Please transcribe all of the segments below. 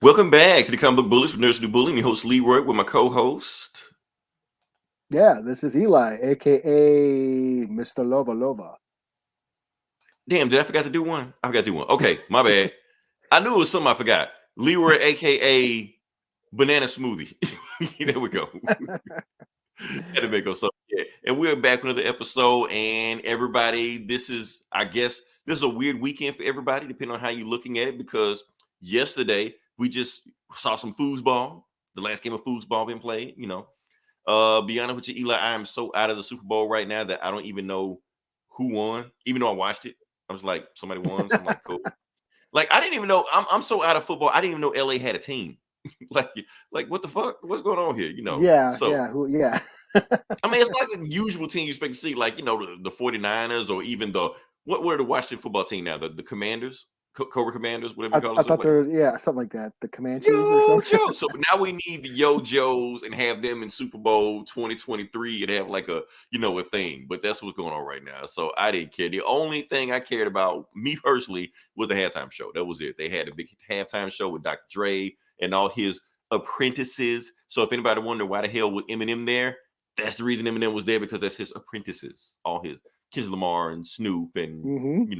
Welcome back to the Comic Book Bullies from Nerds Who Do Bullying. Your host Leroy with my co-host. Yeah, this is Eli, aka Mr. Lova Lova. Damn, did I forget to do one? I forgot to do one. Okay, my bad. I knew it was something I forgot. Leroy, aka Banana Smoothie. There we go. Had to make us up. Yeah. And we're back with another episode. And everybody, I guess this is a weird weekend for everybody, depending on how you're looking at it, because yesterday we just saw some foosball. The last game of foosball been played, Be honest with you, Eli, I am so out of the Super Bowl right now that I don't even know who won, even though I watched it. I was like, somebody won. So I'm like, cool. Like, I didn't even know. I'm so out of football. I didn't even know LA had a team. like what the fuck? What's going on here? Yeah. I mean, it's like the usual team you expect to see, like, the 49ers or even what were the Washington football team now? The Commanders, Cobra Commanders, whatever you call it. I thought they're something like that. The Comanches or something. So now we need the Yo-Joes and have them in Super Bowl 2023 and have like a thing. But that's what's going on right now. So I didn't care. The only thing I cared about, me personally, was the halftime show. That was it. They had a big halftime show with Dr. Dre and all his apprentices. So if anybody wonder why the hell was Eminem there, that's the reason Eminem was there, because that's his apprentices, all his Kids Lamar and Snoop and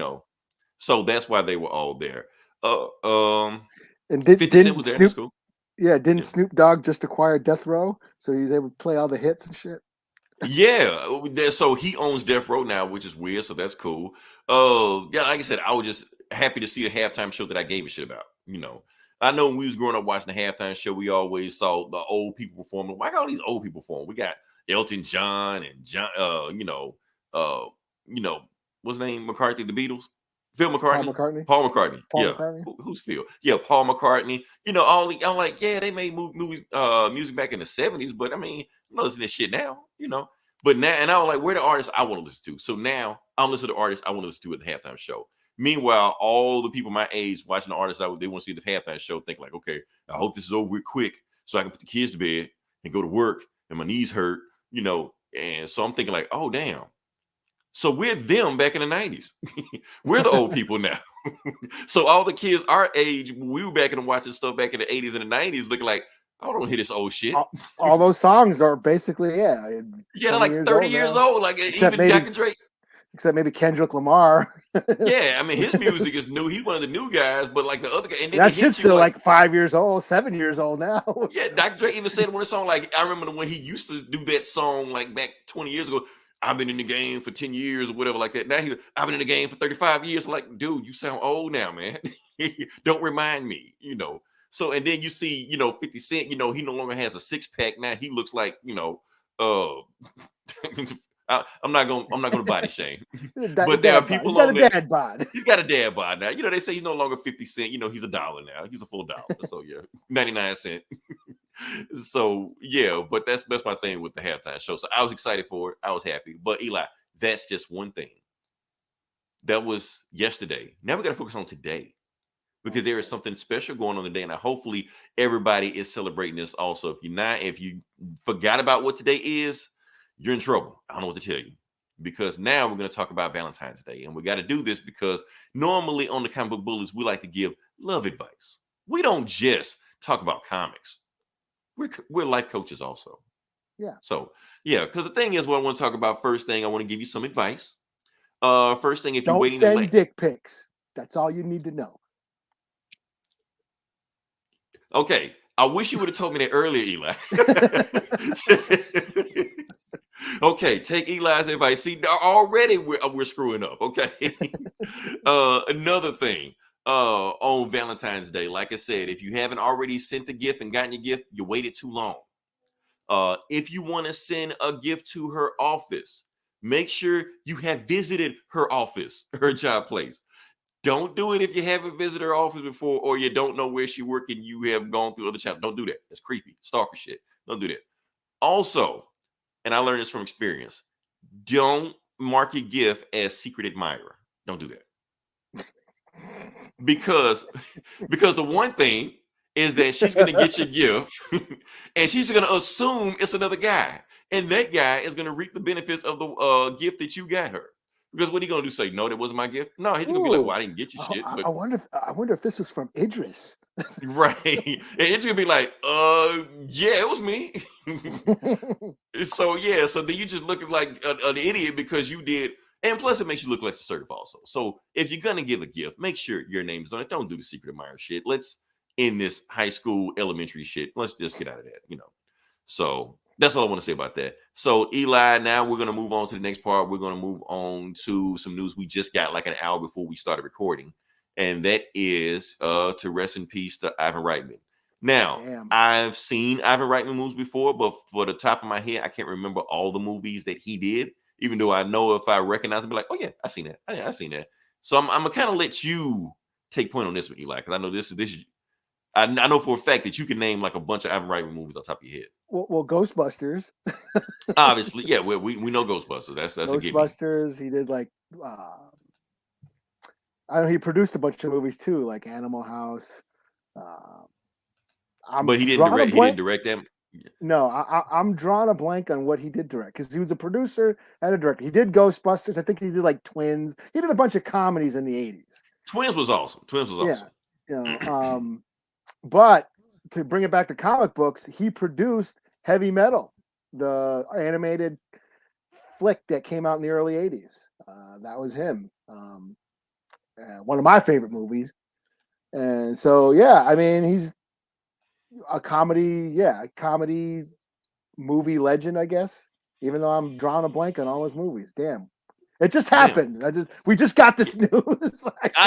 so that's why they were all there. And didn't Snoop? Cool. Yeah, didn't Snoop Dogg just acquire Death Row, so he's able to play all the hits and shit? Yeah, so he owns Death Row now, which is weird. So that's cool. Yeah, like I said, I was just happy to see a halftime show that I gave a shit about. I know when we was growing up watching the halftime show, we always saw the old people performing. Why got all these old people performing? We got Elton John and John, what's his name? McCartney, the Beatles. Phil McCartney. Paul McCartney. McCartney. Who's Phil? Yeah, Paul McCartney. I'm like, yeah, they made movies, music back in the 70s, but I mean, I'm not listening to this shit now, But now, and I was like, where the artists I want to listen to? So now I'm listening to artists I want to listen to at the halftime show. Meanwhile, all the people my age watching the artists they want to see the halftime show think like, okay, I hope this is over quick so I can put the kids to bed and go to work and my knees hurt, And so I'm thinking like, oh, damn. So we're them back in the 90s. We're the old people now. So all the kids our age, we were back and watching stuff back in the 80s and the 90s looking like, I don't hear this old shit. All those songs are basically, they're like 30 years old. Like except even Dr. Dre. Except maybe Kendrick Lamar. Yeah, I mean, his music is new. He's one of the new guys, but like the other guy. And that shit's still like 5 years old, 7 years old now. Yeah, Dr. Dre even said one song, like, I remember when he used to do that song like back 20 years ago. I've been in the game for 10 years or whatever like that. Now I've been in the game for 35 years. Like, dude, you sound old now, man. Don't remind me, So, and then you see, 50 Cent, he no longer has a six-pack. Now he looks like, I'm not gonna body shame. But there are people on there. Dad bod. He's got a dad bod now. They say he's no longer 50 cent. He's $1 now. He's a full dollar. So yeah, 99 cents. So yeah, but that's my thing with the halftime show. So I was excited for it. I was happy. But Eli, that's just one thing. That was yesterday. Now we got to focus on today, because there is something special going on today, and hopefully everybody is celebrating this also. If you forgot about what today is, you're in trouble. I don't know what to tell you, because now we're going to talk about Valentine's Day, and we got to do this because normally on the Comic Book Bullies, we like to give love advice. We don't just talk about comics. We're life coaches also. Yeah. So yeah, because the thing is, what I want to talk about first thing, I want to give you some advice. First thing, if you're waiting, don't send dick pics. That's all you need to know. Okay, I wish you would have told me that earlier, Eli. Okay, take Eli's advice. See, already we're screwing up. Okay. Another thing, on Valentine's Day, like I said, if you haven't already sent the gift and gotten your gift, you waited too long. If you want to send a gift to her office, make sure you have visited her office, her job place. Don't do it if you haven't visited her office before, or you don't know where she works and you have gone through other channels. Don't do that. That's creepy. Stalker shit. Don't do that. Also, and I learned this from experience, don't mark your gift as secret admirer. Don't do that. Because the one thing is that she's going to get your gift and she's going to assume it's another guy. And that guy is going to reap the benefits of the gift that you got her. Because what are you gonna do? Say no, that wasn't my gift? No, he's gonna be like, well, I didn't get you shit. But I wonder if this was from Idris. right, and Idris gonna be like, yeah, it was me. So yeah, so then you just looking like an idiot because you did. And plus, it makes you look less assertive also. So if you're gonna give a gift, make sure your name is on it. Don't do the secret admirer shit. Let's end this high school, elementary shit. Let's just get out of that, So that's all I want to say about that. So Eli, now we're gonna move on to the next part. We're gonna move on to some news we just got like an hour before we started recording, and that is to rest in peace to Ivan Reitman. Now, I've seen Ivan Reitman movies before, but for the top of my head, I can't remember all the movies that he did. Even though I know if I recognize him, be like, oh yeah, I seen that. I seen that. So I'm gonna kind of let you take point on this one, Eli, because I know this. I know for a fact that you can name like a bunch of Ivan Reitman movies on top of your head. Well, Ghostbusters. Obviously, yeah. We know Ghostbusters. That's Ghostbusters. He did like I know he produced a bunch of movies too, like Animal House. But he didn't direct them. No, I'm drawing a blank on what he did direct because he was a producer and a director. He did Ghostbusters. I think he did like Twins. He did a bunch of comedies in the 80s. Twins was awesome. Yeah. But to bring it back to comic books, he produced Heavy Metal, the animated flick that came out in the early 80s. That was him. One of my favorite movies. And so, yeah, I mean, he's a comedy movie legend, I guess. Even though I'm drawing a blank on all his movies. Damn. It just happened. We just got this news.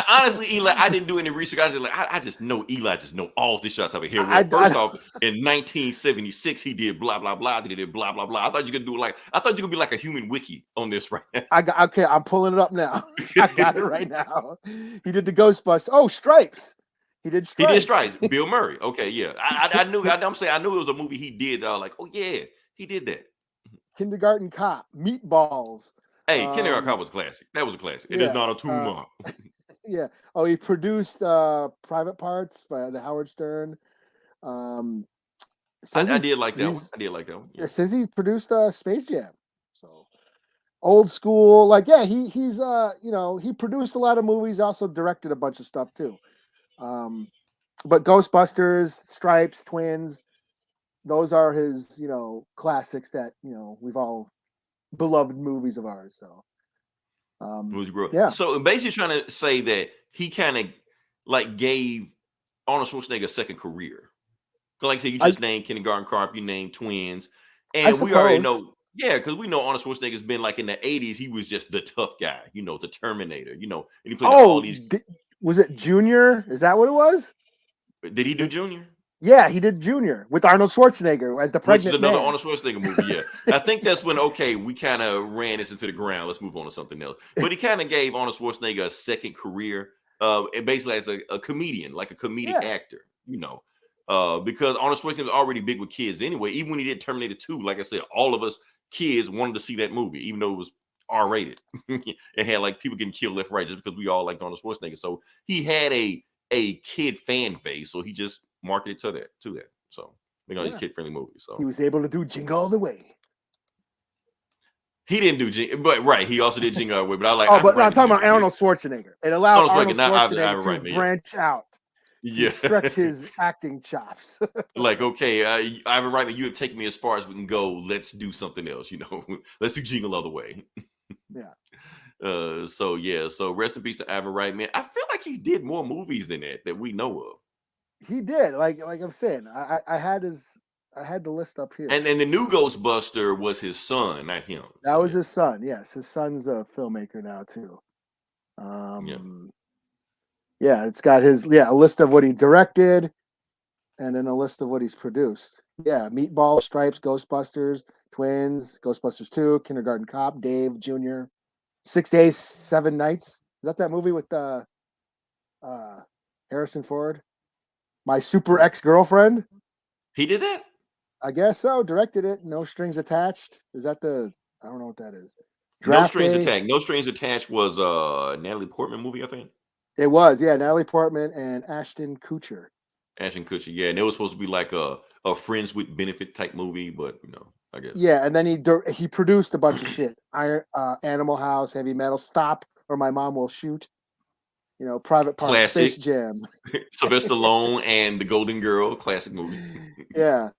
Honestly, Eli, I didn't do any research. I just know Eli just know all these shots over here. Well, first off, in 1976, he did blah blah blah. He did blah blah blah. I thought you could be like a human wiki on this right now. Okay, I'm pulling it up now. I got it right now. He did the Ghostbusters. Oh, Stripes. He did Stripes. Bill Murray. Okay, yeah. I knew. I'm saying I knew it was a movie he did. Like, oh yeah, he did that. Kindergarten Cop, Meatballs. Hey, Kindergarten Cop was a classic. That was a classic. It is not a tumor. Yeah. Oh, he produced Private Parts by the Howard Stern. I did like that one. I did like that one. Yeah. It says he produced Space Jam. So old school. Like, yeah, he's he produced a lot of movies, also directed a bunch of stuff too. But Ghostbusters, Stripes, Twins, those are his, classics that, we've all beloved movies of ours. So yeah. So basically trying to say that he kind of like gave Arnold Schwarzenegger a second career. Like I said, you just named Kindergarten Cop, you named Twins. And we already know, because we know Arnold Schwarzenegger's been like in the 80s, he was just the tough guy, the Terminator, and he played all these. Was it Junior? Is that what it was? Did he do Junior? Yeah, he did Junior with Arnold Schwarzenegger as the pregnant man. Another Arnold Schwarzenegger movie, yeah. I think that's when, we kind of ran this into the ground. Let's move on to something else. But he kind of gave Arnold Schwarzenegger a second career, and basically as a comedian, like a comedic actor, because Arnold Schwarzenegger was already big with kids anyway. Even when he did Terminator 2, like I said, all of us kids wanted to see that movie, even though it was R-rated. It had like people getting killed left, right, just because we all liked Arnold Schwarzenegger. So he had a kid fan base, so he just marketed to that. So make all these kid-friendly movies. So he was able to do Jingle All the Way. He didn't do Jingle, but he also did Jingle All the Way. But I like. But I'm talking about Arnold Schwarzenegger. It allowed Arnold Schwarzenegger to branch out, to stretch his acting chops. Like, okay, Ivan Reitman, you have taken me as far as we can go. Let's do something else. Let's do Jingle All the Way. Yeah. So rest in peace to Ivan Reitman. I feel like he did more movies than that we know of. He did, like I'm saying, I had the list up here. And the new Ghostbuster was his son, not him. That was his son. Yes, his son's a filmmaker now too. Yeah, it's got his a list of what he directed, and then a list of what he's produced. Yeah, Meatball, Stripes, Ghostbusters, Twins, Ghostbusters 2, Kindergarten Cop, Dave Jr., 6 Days, 7 Nights. Is that movie with Harrison Ford? My Super Ex-Girlfriend. He did that? I guess so. Directed it. No Strings Attached. Is that I don't know what that is. No Strings Attached. No Strings Attached was a Natalie Portman movie, I think. It was, yeah. Natalie Portman and Ashton Kutcher. Yeah. And it was supposed to be like a Friends with Benefit type movie, but, I guess. Yeah, and then he produced a bunch of shit. Animal House, Heavy Metal, Stop or My Mom Will Shoot. You know, Private Park, Space Classic. Jam. Sylvester Stallone and the Golden Girl, classic movie. Yeah.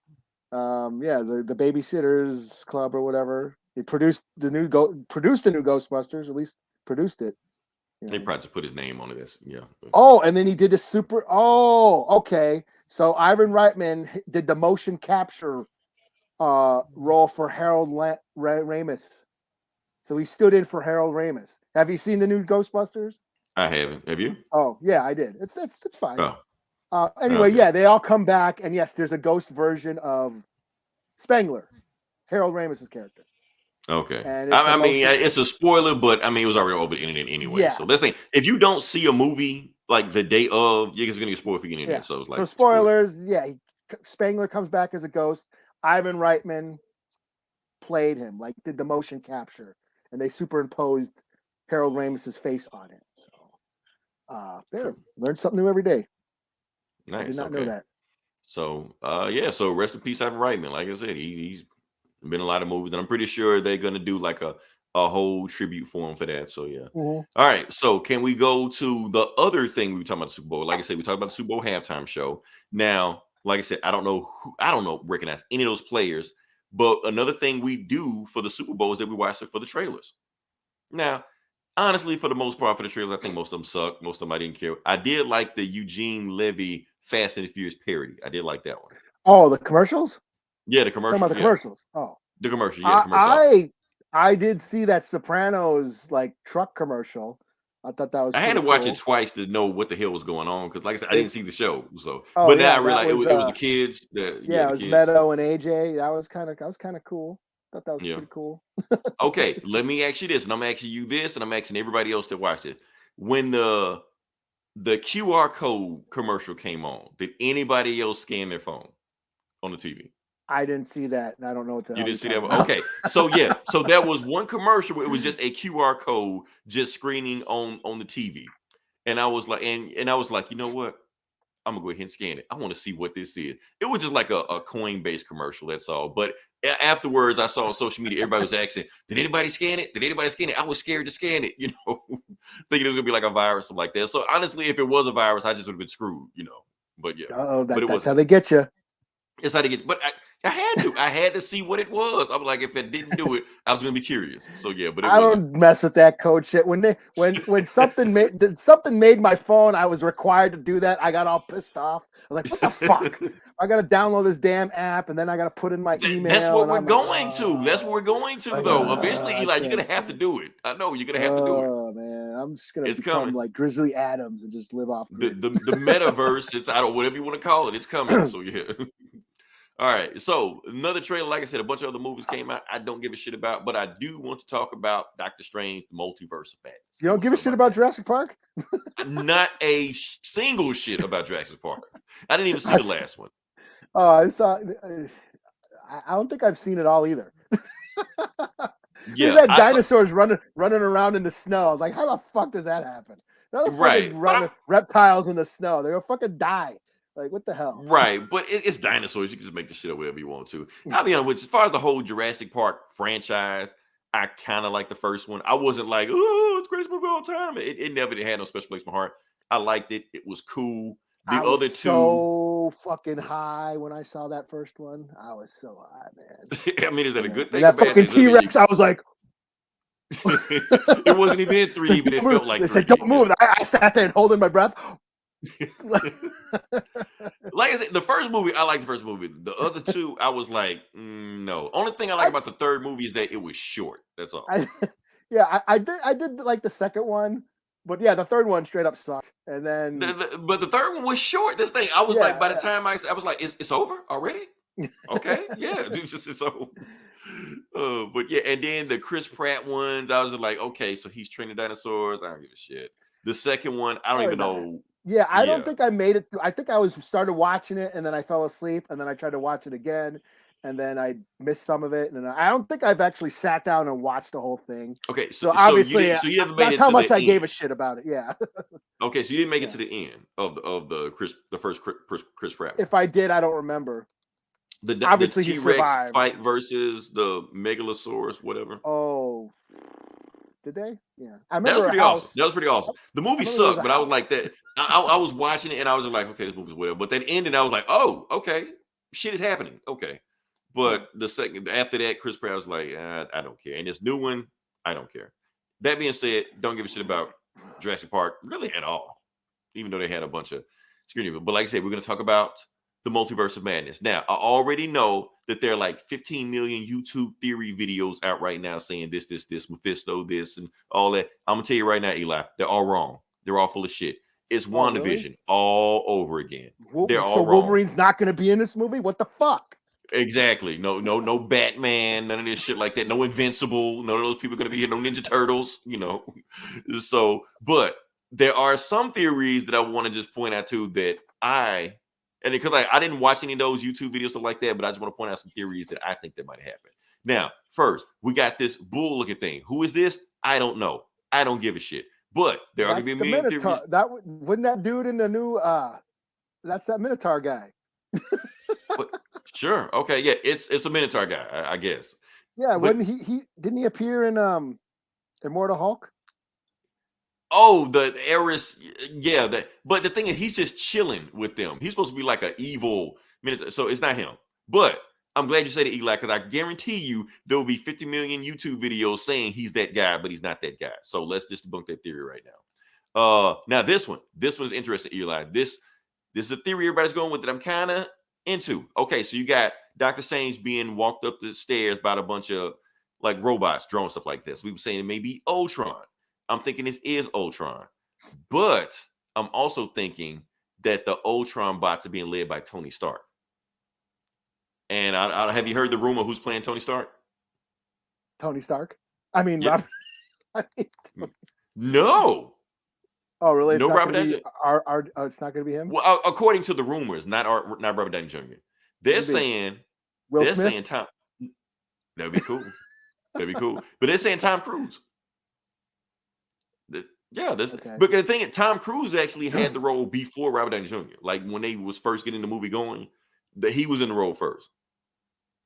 The Babysitters Club or whatever. He produced the new Ghostbusters, at least produced it. You They know. probably just put his name on it. Yeah. Oh, and then he did okay. So Ivan Reitman did the motion capture role for Harold Ramis. So he stood in for Harold Ramis. Have you seen the new Ghostbusters? I haven't. Have you? Oh, yeah, I did. It's fine. Oh. Anyway, Okay. yeah, they all come back, and yes, there's a ghost version of Spengler, Harold Ramis's character. Okay. And I mean, it's a spoiler, but I mean, it was already over the internet anyway. Yeah. So let's say if you don't see a movie like the day of, you're just gonna get spoiled for getting in there. So it's like spoilers. Yeah, Spengler comes back as a ghost. Ivan Reitman played him, like did the motion capture, and they superimposed Harold Ramis's face on it. So, learn something new every day. Nice. I did not know that. So, so rest in peace, Ivan Reitman. Like I said, he's been in a lot of movies, and I'm pretty sure they're gonna do like a whole tribute for him for that. So yeah. Mm-hmm. All right. So can we go to the other thing we were talking about the Super Bowl? Like I said, we talked about the Super Bowl halftime show. Now, like I said, I don't recognize any of those players, but another thing we do for the Super Bowl is that we watch it for the trailers. Now, honestly, for the most part, for the trailers, I think most of them suck. Most of them I didn't care. I did like the Eugene Levy Fast and the Furious parody. I did like that one. Oh, the commercials? Yeah, the commercials. Talking about the commercials. Oh, the commercial. Yeah, the commercial. I did see that Sopranos like truck commercial. I thought that was. I had to watch it twice to know what the hell was going on because, like I said, I didn't see the show. So, but now I realized it was the kids. It was kids. Meadow and AJ. That was kind of cool. I thought that was pretty cool. Okay, let me ask you this, and I'm asking you this, and I'm asking everybody else that watched it. When the QR code commercial came on, did anybody else scan their phone on the TV? I didn't see that, and I don't know what the hell you didn't see that. Okay, so so there was one commercial where it was just a QR code just screening on the TV, and I was like, and I was like, you know what? I'm gonna go ahead and scan it. I want to see what this is. It was just like a Coinbase commercial. That's all. But afterwards, I saw on social media everybody was asking, "Did anybody scan it? Did anybody scan it?" I was scared to scan it, thinking it was gonna be like a virus or something like that. So honestly, if it was a virus, I just would have been screwed, But yeah, that's how they get you. It's how they get. But I had to see what it was. I'm like, if it didn't do it, I was gonna be curious. So yeah, but I don't mess with that code shit. When something made my phone, I was required to do that. I got all pissed off. I was like, what the fuck? I gotta download this damn app, and then I gotta put in my email. That's what we're going to. That's what we're going to, though. Eventually, Eli, you're gonna have to do it. I know you're gonna have to do it. Oh man, I'm just gonna become like Grizzly Adams and just live off the metaverse. It's whatever you want to call it. It's coming. So yeah. All right, so another trailer, like I said, a bunch of other movies came out I don't give a shit about, but I do want to talk about Doctor Strange, the Multiverse of Madness. You don't give a shit about Jurassic Park? Not a single shit about Jurassic Park. I didn't even see the last one. Oh, I saw. I don't think I've seen it all either. There's dinosaurs running around in the snow. I was like, how the fuck does that happen? Running reptiles in the snow. They're gonna fucking die. Like, what the hell? Right, but it's dinosaurs. You can just make the shit up whatever you want to. I'll be honest, as far as the whole Jurassic Park franchise, I kind of like the first one. I wasn't like, oh, it's the greatest movie of all time. It never had no special place in my heart. I liked it. It was cool. The other two, so fucking high when I saw that first one. I was so high, man. I mean, is that a good thing? That fucking T-Rex, I was like, it wasn't even in 3D, but it felt like. They said, "Don't move." I sat there and holding my breath. Like I said, the first movie, I liked the first movie. The other two, I was like, no. Only thing I like about the third movie is that it was short. That's all. I did like the second one, but yeah, the third one straight up sucked. And then, but the third one was short. This thing, I was like, by the time I was like, it's over already. Okay, yeah, it's over. But yeah, and then the Chris Pratt ones, I was like, okay, so he's training dinosaurs. I don't give a shit. The second one, I don't even know. Yeah, I don't think I made it through. I think I started watching it and then I fell asleep and then I tried to watch it again and then I missed some of it. And I don't think I've actually sat down and watched the whole thing. Okay, so obviously, you haven't made that's it how to much the I end. gave a shit about it. Yeah. Okay, so you didn't make it to the end of the first Chris Pratt. If I did, I don't remember. the Obviously, he T-Rex survived. fight versus the Megalosaurus, whatever. Oh, did they? Yeah, I That was remember a pretty awesome. house. That was pretty awesome. The I movie remember there was sucked, a but I was like house. that. I was watching it and I was just like, okay, this movie's whatever. But then ended, I was like, oh, okay, shit is happening. Okay. But the second after that, Chris Pratt was like, I don't care. And this new one, I don't care. That being said, don't give a shit about Jurassic Park really at all, even though they had a bunch of screening. But like I said, we're going to talk about the Multiverse of Madness. Now, I already know that there are like 15 million YouTube theory videos out right now saying this, Mephisto, this, and all that. I'm gonna tell you right now, Eli, they're all wrong. They're all full of shit. It's WandaVision really? all over again. They're So all wrong. Wolverine's not going to be in this movie? What the fuck? Exactly. No Batman, none of this shit like that. No Invincible. None of those people are gonna be here. No Ninja Turtles, So, but there are some theories that I want to just point out to that and because I didn't watch any of those YouTube videos stuff like that, but I just want to point out some theories that I think that might happen. Now, first, we got this bull looking thing. Who is this? I don't know. I don't give a shit. But there are gonna be a million theories. Wouldn't that dude in the new that's that Minotaur guy. But, sure. Okay. Yeah. It's a Minotaur guy, I guess. Yeah. But, wouldn't he didn't he appear in Immortal Hulk? Oh, the heiress. Yeah. But the thing is, he's just chilling with them. He's supposed to be like an evil Minotaur. So it's not him. But I'm glad you said it, Eli, because I guarantee you there will be 50 million YouTube videos saying he's that guy, but he's not that guy. So let's just debunk that theory right now. Now this one is interesting, Eli. This is a theory everybody's going with that I'm kind of into. Okay, so you got Dr. Strange being walked up the stairs by a bunch of like robots, drones, stuff like this. We were saying it may be Ultron. I'm thinking this is Ultron, but I'm also thinking that the Ultron bots are being led by Tony Stark. And have you heard the rumor who's playing Tony Stark? Tony Stark? I mean, yeah. No. Oh, really? No, Robert Downey. It's not going to be him. Well, according to the rumors, not Robert Downey Jr. They're saying saying Tom. That'd be cool. That'd be cool. But they're saying Tom Cruise. Because the thing is, Tom Cruise actually had the role before Robert Downey Jr. Like when they was first getting the movie going, that he was in the role first.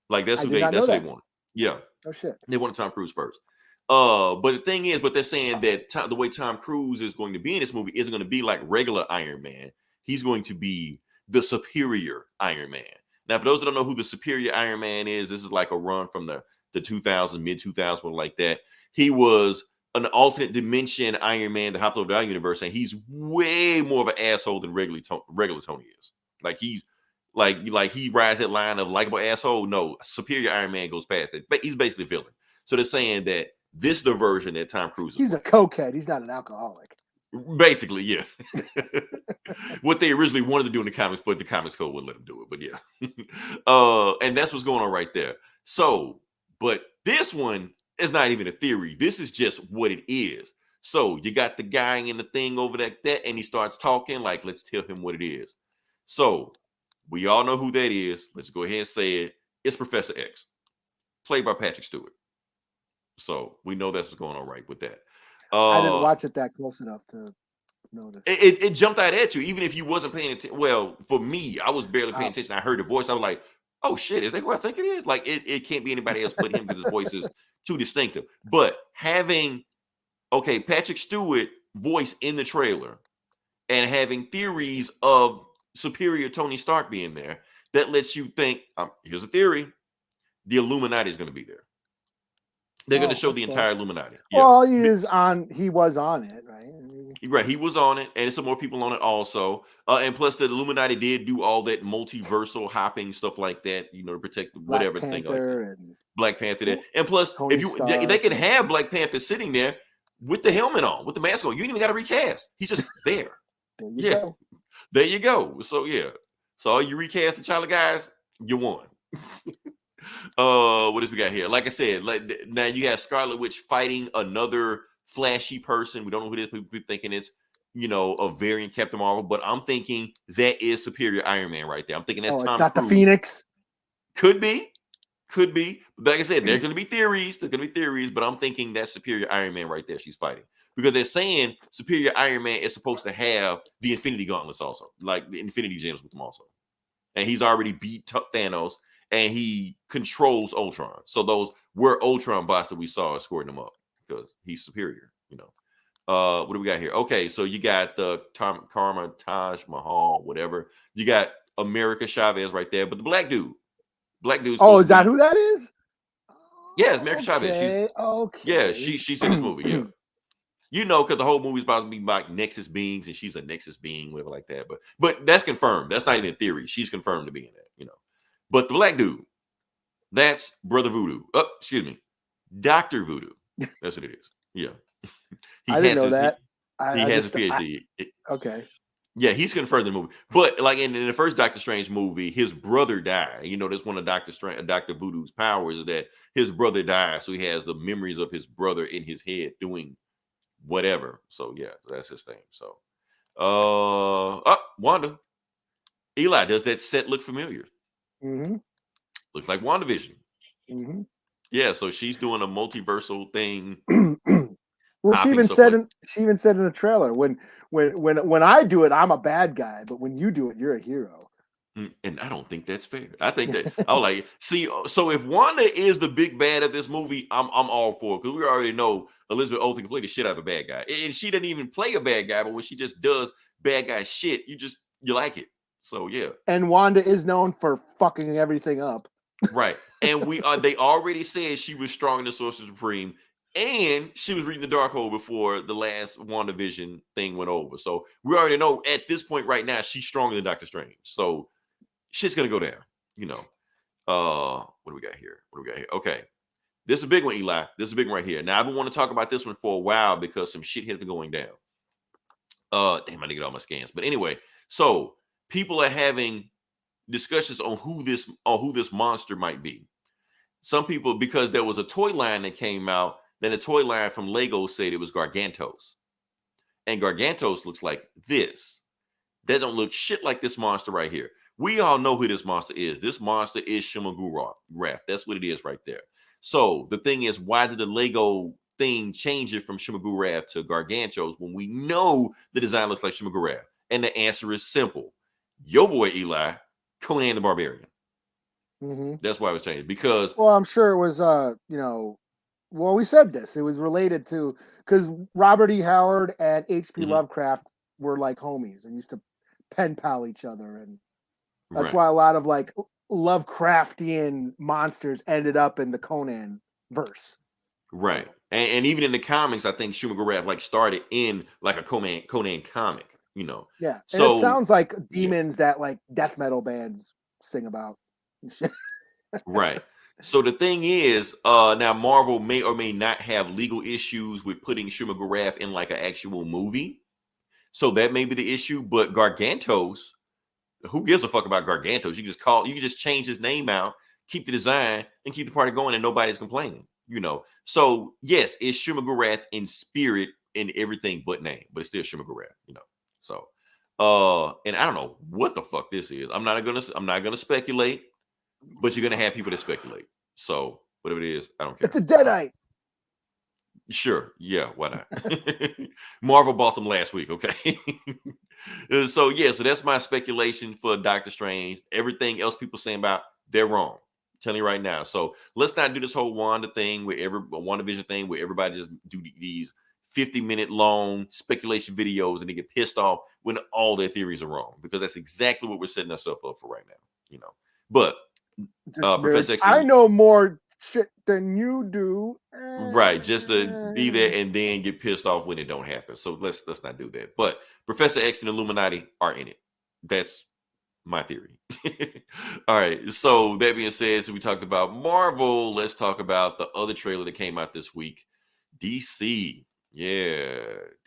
Like that's what they wanted. Yeah. Oh shit. They wanted Tom Cruise first. But the thing is, they're saying that the way Tom Cruise is going to be in this movie isn't going to be like regular Iron Man. He's going to be the superior Iron Man. Now, for those that don't know who the superior Iron Man is, this is like a run from the 2000s, mid 2000s, like that. He was an alternate dimension Iron Man that hopped over our universe, and he's way more of an asshole than regular Tony is. Like he's like he rides that line of likable asshole. No, superior Iron Man goes past it, but he's basically a villain. So they're saying that this is the version that Tom Cruise is. He's a cokehead. He's not an alcoholic. Basically, yeah. What they originally wanted to do in the comics, but the comics code wouldn't let them do it. But yeah. And that's what's going on right there. So, but this one is not even a theory. This is just what it is. So you got the guy in the thing over that, and he starts talking like, let's tell him what it is. So we all know who that is. Let's go ahead and say it. It's Professor X, played by Patrick Stewart. So we know that's what's going on right with that. I didn't watch it that close enough to notice. It jumped out at you, even if you wasn't paying attention. Well, for me, I was barely paying attention. I heard the voice. I was like, oh shit, is that who I think it is? Like it can't be anybody else but him because his voice is too distinctive. But having Patrick Stewart voice in the trailer and having theories of superior Tony Stark being there, that lets you think, here's a theory, the Illuminati is going to be there. They're going to show the entire Illuminati. Yeah. Well, he was on it, right? Right, he was on it, and some more people on it also. And plus, the Illuminati did do all that multiversal hopping stuff like that, to protect whatever thing like that. Black Panther did. And plus, they can have Black Panther sitting there with the helmet on, with the mask on. You ain't even got to recast. He's just there. There you go. So yeah. So all you recast the child guys, you won. What else we got here? Like I said, now you have Scarlet Witch fighting another flashy person. We don't know who it is. People thinking it's a variant Captain Marvel, but I'm thinking that is superior Iron Man right there. I'm thinking that's Tom it's not Cruise. The Phoenix. Could be. But like I said, there's going to be theories. But I'm thinking that's superior Iron Man right there. She's fighting because they're saying superior Iron Man is supposed to have the Infinity Gauntlets also, like the Infinity Gems with them also, and he's already beat Thanos. and he controls Ultron. So those were Ultron bots that we saw escorting him up because he's superior, you know. What do we got here? Okay, so you got the Karma Taj Mahal, whatever. You got America Chavez right there, but the black dude's Oh, is that who that is? Yeah, it's America Chavez. She's in this movie. Yeah, you know, because the whole movie's about to be like Nexus beings, and she's a Nexus being, whatever like that. But that's confirmed. That's not even a theory. She's confirmed to be in that. You know, but the black dude, that's Brother Voodoo. Oh, excuse me, Dr. Voodoo. That's what it is. Yeah. I didn't know that. He has his PhD. Okay. Yeah, he's confirmed in the movie. But like in the first Doctor Strange movie, his brother died. You know, that's one of Dr. Voodoo's powers is that his brother died. So he has the memories of his brother in his head doing whatever. So yeah, that's his thing. So Wanda. Eli, does that set look familiar? Mm-hmm. Looks like WandaVision. Mm-hmm. Yeah, so she's doing a multiversal thing. Well, she even said in the trailer, when I do it, I'm a bad guy, but when you do it, you're a hero. And I don't think that's fair. I think that I was like, see, so if Wanda is the big bad of this movie, I'm all for it because we already know Elizabeth Olsen can play the shit out of a bad guy, and she didn't even play a bad guy, but when she just does bad guy shit, you like it. So yeah. And Wanda is known for fucking everything up. Right. And they already said she was strong in the Sorcerer Supreme, and she was reading the Darkhold before the last WandaVision thing went over. So we already know at this point right now she's stronger than Doctor Strange. So shit's gonna go down, you know. What do we got here? Okay. This is a big one, Eli. This is a big one right here. Now, I've been wanting to talk about this one for a while because some shit has been going down. Damn, I didn't get all my scans. But anyway, so people are having discussions on who this monster might be. Some people, because there was a toy line that came out, then a toy line from Lego said it was Gargantos. And Gargantos looks like this. That don't look shit like this monster right here. We all know who this monster is. This monster is Shuma-Gorath. That's what it is right there. So the thing is, why did the Lego thing change it from Shuma-Gorath to Gargantos when we know the design looks like Shuma-Gorath? And the answer is simple. Your boy Eli, Conan the Barbarian. Mm-hmm. That's why it was changed. Because I'm sure it was we said this. It was related to because Robert E. Howard and H.P. Lovecraft were like homies and used to pen pal each other, and that's why a lot of like Lovecraftian monsters ended up in the Conan verse. Right. And even in the comics, I think Shuma-Gorath like started in like a Conan comic, you know. Yeah. So and it sounds like demons that like death metal bands sing about. Right. So the thing is, now Marvel may or may not have legal issues with putting Shuma-Gorath in like an actual movie. So that may be the issue. But Gargantos, who gives a fuck about Gargantos? You can just change his name out, keep the design, and keep the party going, and nobody's complaining, you know. So yes, it's Shuma-Gorath in spirit in everything but name, but it's still Shuma-Gorath, you know. So and I don't know what the fuck this is. I'm not gonna speculate, but you're gonna have people that speculate. So whatever it is, I don't care. It's a Deadite. Sure, yeah, why not? Marvel bought them last week, okay? So that's my speculation for Doctor Strange. Everything else people saying about, they're wrong. I'm telling you right now. So let's not do this whole WandaVision thing where everybody just do these 50-minute long speculation videos and they get pissed off when all their theories are wrong, because that's exactly what we're setting ourselves up for right now, you know. But Professor X, I know more shit than you do. Right, just to be there and then get pissed off when it don't happen. So let's not do that. But Professor X and Illuminati are in it. That's my theory. All right. So that being said, so we talked about Marvel. Let's talk about the other trailer that came out this week. DC. Yeah,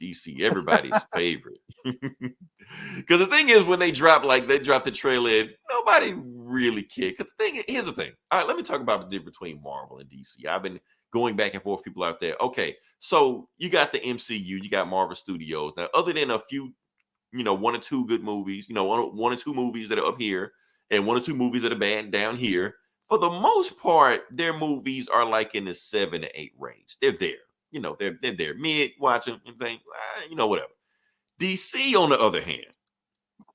DC, everybody's favorite. Because the thing is, when they drop the trailer, nobody really cared. Because here's the thing. All right, let me talk about the difference between Marvel and DC. I've been going back and forth, people out there. Okay, so you got the MCU, you got Marvel Studios. Now, other than a few, one or two good movies, one or two movies that are up here and one or two movies that are bad down here, for the most part, their movies are like in the 7 to 8 range. They're there. They're there. Mid watching and think, whatever. DC, on the other hand,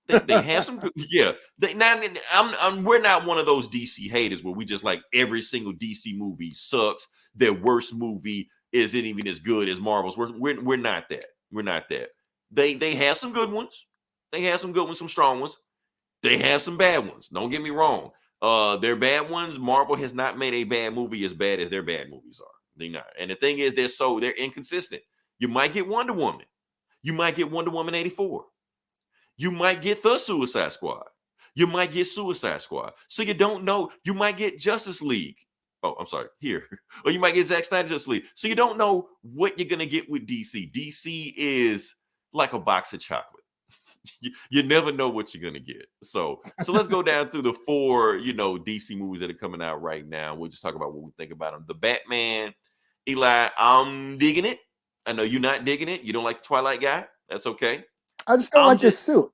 They have some good, yeah. We're not one of those DC haters where we just like every single DC movie sucks. Their worst movie isn't even as good as Marvel's. We're not that. We're not that. They have some good ones. They have some good ones, some strong ones. They have some bad ones. Don't get me wrong. Their bad ones. Marvel has not made a bad movie as bad as their bad movies are. They're not. And the thing is, they're inconsistent. You might get Wonder Woman. You might get Wonder Woman 84. You might get the Suicide Squad. You might get Suicide Squad. So you don't know. You might get Justice League. Oh, I'm sorry. Here. Or you might get Zack Snyder Justice League. So you don't know what you're going to get with DC. DC is like a box of chocolate. You never know what you're going to get. So let's go down through the 4, DC movies that are coming out right now. We'll just talk about what we think about them. The Batman, Eli, I'm digging it. I know you're not digging it. You don't like the Twilight guy. That's okay. I just don't like his suit.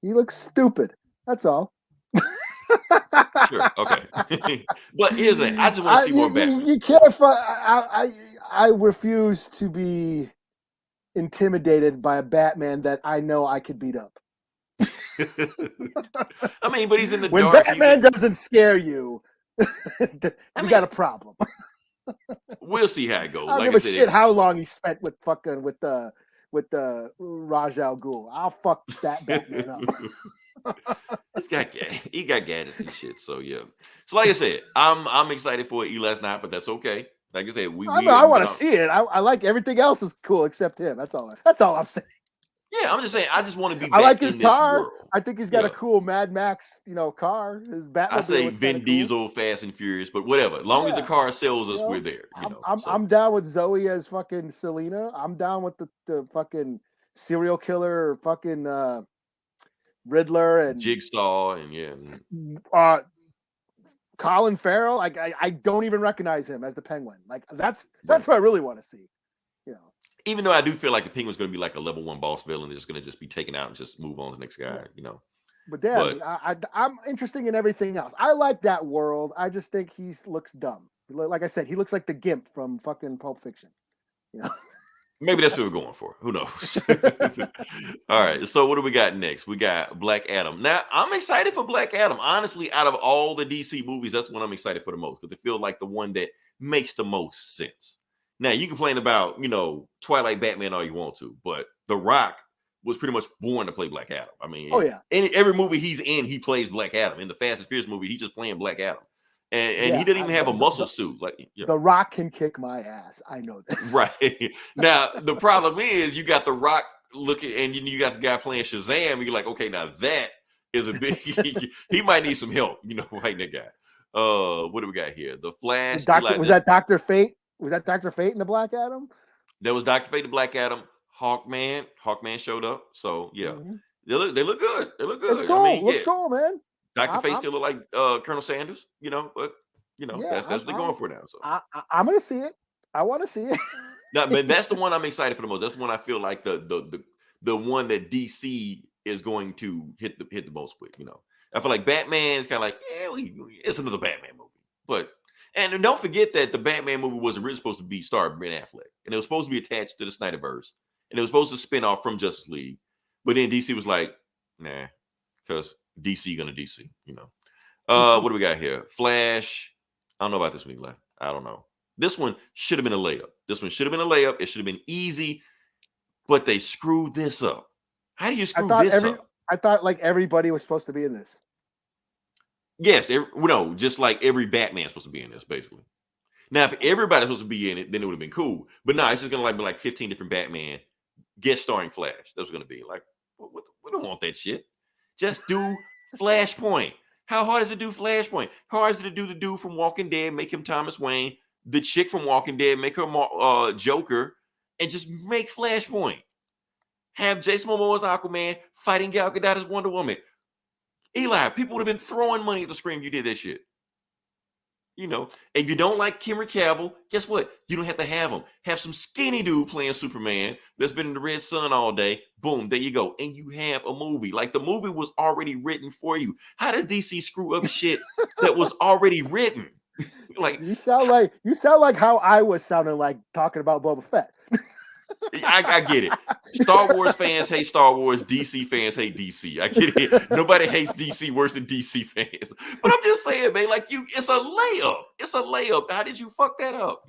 He looks stupid. That's all. Sure. Okay. But here's the thing. I just want to see more Batman. You can't find. I refuse to be intimidated by a Batman that I know I could beat up. I mean, but he's in the when dark. When Batman doesn't scare you, we got a problem. We'll see how it goes. I don't give a shit how long he spent with the Raj Al Ghul. I'll fuck that Batman up. He got gadgets and shit. So yeah. So like I said, I'm excited for it. Eli's not, but that's okay. Like I said, I want to see it. I like everything else is cool except him. That's all I'm saying. Yeah, I'm just saying. I just want to be. I like his car. World. I think he's got a cool Mad Max, car. His Batmobile. I say Vin Diesel, cool. Fast and Furious, but whatever. As long as the car sells us, we're there. I'm down with Zoe as fucking Selena. I'm down with the fucking serial killer, fucking Riddler and Jigsaw and Colin Farrell. I don't even recognize him as the Penguin. Like that's what I really want to see. Even though I do feel like the Penguin's going to be like a level 1 boss villain, that's going to just be taken out and just move on to the next guy, But damn, I'm interested in everything else. I like that world. I just think he looks dumb. Like I said, he looks like the Gimp from fucking Pulp Fiction. Maybe that's what we're going for. Who knows? All right. So what do we got next? We got Black Adam. Now, I'm excited for Black Adam. Honestly, out of all the DC movies, that's one I'm excited for the most because it feels like the one that makes the most sense. Now, you complain about, Twilight Batman all you want to, but The Rock was pretty much born to play Black Adam. I mean, every movie he's in, he plays Black Adam. In the Fast and Furious movie, he's just playing Black Adam. And he didn't even have a muscle suit. The Rock can kick my ass. I know this. Right. Now, the problem is you got The Rock looking, and you got the guy playing Shazam, and you're like, okay, now that is a big, he might need some help, fighting that guy. What do we got here? The Flash. Was that Dr. Fate? Was that Dr. Fate in the Black Adam? There was Dr. Fate, the Black Adam. Hawkman showed up. So yeah, they look good. They look good. It's cool. Looks cool, man. Dr. Fate still look like Colonel Sanders, but that's what they're going for now. So I'm gonna see it. I want to see it. No, but that's the one I'm excited for the most. That's the one I feel like the one that DC is going to hit the most with. I feel like Batman is kind of like it's another Batman movie, but. And don't forget that the Batman movie was originally supposed to be starring Ben Affleck. And it was supposed to be attached to the Snyderverse. And it was supposed to spin off from Justice League. But then DC was like, nah, because DC gonna DC, What do we got here? Flash. I don't know about this one, Eli. I don't know. This one should have been a layup. It should have been easy. But they screwed this up. How do you screw this up? I thought like everybody was supposed to be in this. Yes, just like every Batman's supposed to be in this, basically. Now, if everybody's supposed to be in it, then it would have been cool. But no, it's just gonna be like 15 different Batman guest starring Flash. That's gonna be like, we don't want that shit. Just do Flashpoint. How hard is it to do Flashpoint? How hard is it to do the dude from Walking Dead, make him Thomas Wayne, the chick from Walking Dead, make her Joker, and just make Flashpoint. Have Jason Momoa as Aquaman fighting Gal Gadot as Wonder Woman. Eli, people would have been throwing money at the screen if you did that shit. And you don't like Henry Cavill, guess what? You don't have to have him. Have some skinny dude playing Superman that's been in the red sun all day. Boom, there you go. And you have a movie. Like the movie was already written for you. How did DC screw up shit that was already written? Like you sound like how I was sounding like talking about Boba Fett. I get it. Star Wars fans hate Star Wars. DC fans hate DC. I get it. Nobody hates DC worse than DC fans. But I'm just saying, man, like it's a layup. It's a layup. How did you fuck that up?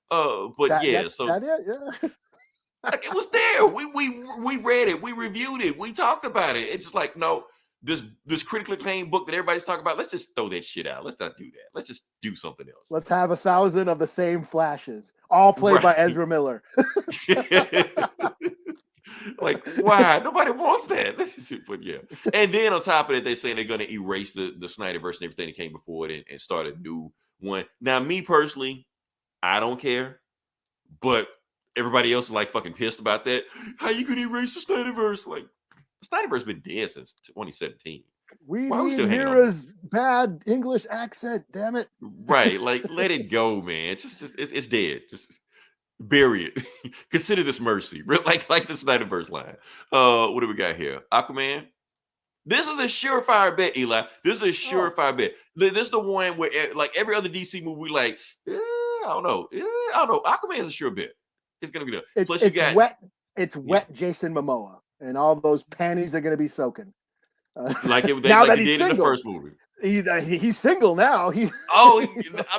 But that is, like it was there. We read it. We reviewed it. We talked about it. It's just like, no, this critically acclaimed book that everybody's talking about, let's just throw that shit out. Let's not do that. Let's just do something else. Let's have 1,000 of the same flashes, all played by Ezra Miller. Like, why? Nobody wants that. But yeah. And then on top of it, they're saying they're going to erase the Snyderverse and everything that came before it and start a new one. Now, me personally, I don't care, but everybody else is like fucking pissed about that. How you gonna erase the Snyderverse? Like, the Snyderverse been dead since 2017. We need Mira's bad English accent, damn it. Right, like let it go, man. It's dead. Just bury it. Consider this mercy. Like the Snyderverse line. What do we got here? Aquaman. This is a surefire bet, Eli. This is a surefire bet. This is the one where, like every other DC movie, like, I don't know. Aquaman is a sure bet. It's gonna be good. Plus, you got wet. It's wet Jason Momoa, and all those panties are gonna be soaking. Like he did in the first movie. He's single now. I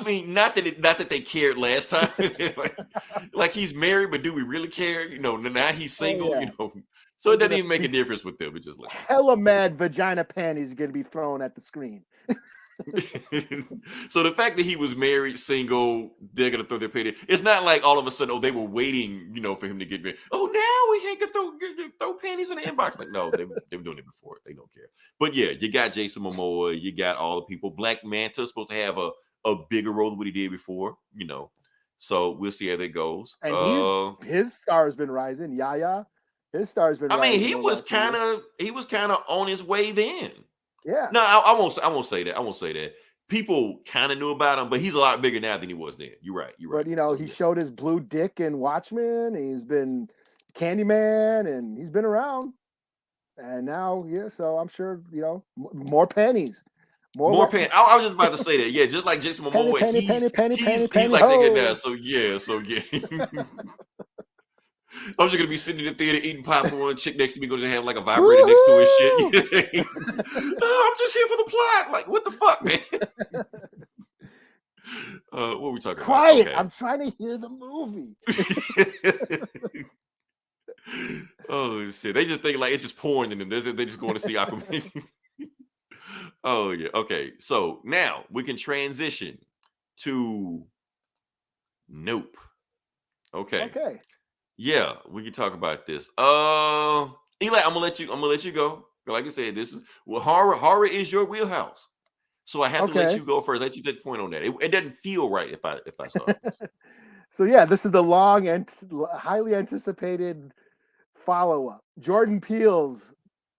mean, not that they cared last time. like he's married, but do we really care? Now he's single. So it doesn't even make a difference with them. It's just like hella mad vagina panties going to be thrown at the screen. So the fact that he was married, single, they're going to throw their panties. It's not like all of a sudden, they were waiting, for him to get married. Oh, now we can throw panties in the inbox. Like, no, they were doing it before. They don't care. But yeah, you got Jason Momoa. You got all the people. Black Manta's supposed to have a bigger role than what he did before, So we'll see how that goes. And his star has been rising. Yaya. His star's been. I mean, he was kind of on his way then. Yeah. No, I won't say that. I won't say that. People kind of knew about him, but he's a lot bigger now than he was then. You're right. But he showed his blue dick in Watchmen. He's been Candyman, and he's been around. And now, so I'm sure more panties. More panties. I was just about to say that. Yeah, just like Jason Momoa, he's like thinking that. So yeah. I'm just gonna be sitting in the theater eating popcorn. Chick next to me gonna have like a vibrator next to his shit. I'm just here for the plot. Like, what the fuck, man? What are we talking Quiet. about? Okay. I'm trying to hear the movie. Oh shit! They just think like it's just porn in them. They just going to see Aquaman. Oh yeah. Okay. So now we can transition to Nope. Okay. Yeah, we can talk about this. Eli, I'm gonna let you go. Like I said, this is horror is your wheelhouse. So I have to let you go first. Let you take point on that. It doesn't feel right if I saw this. So yeah, this is the long and highly anticipated follow-up. Jordan Peele's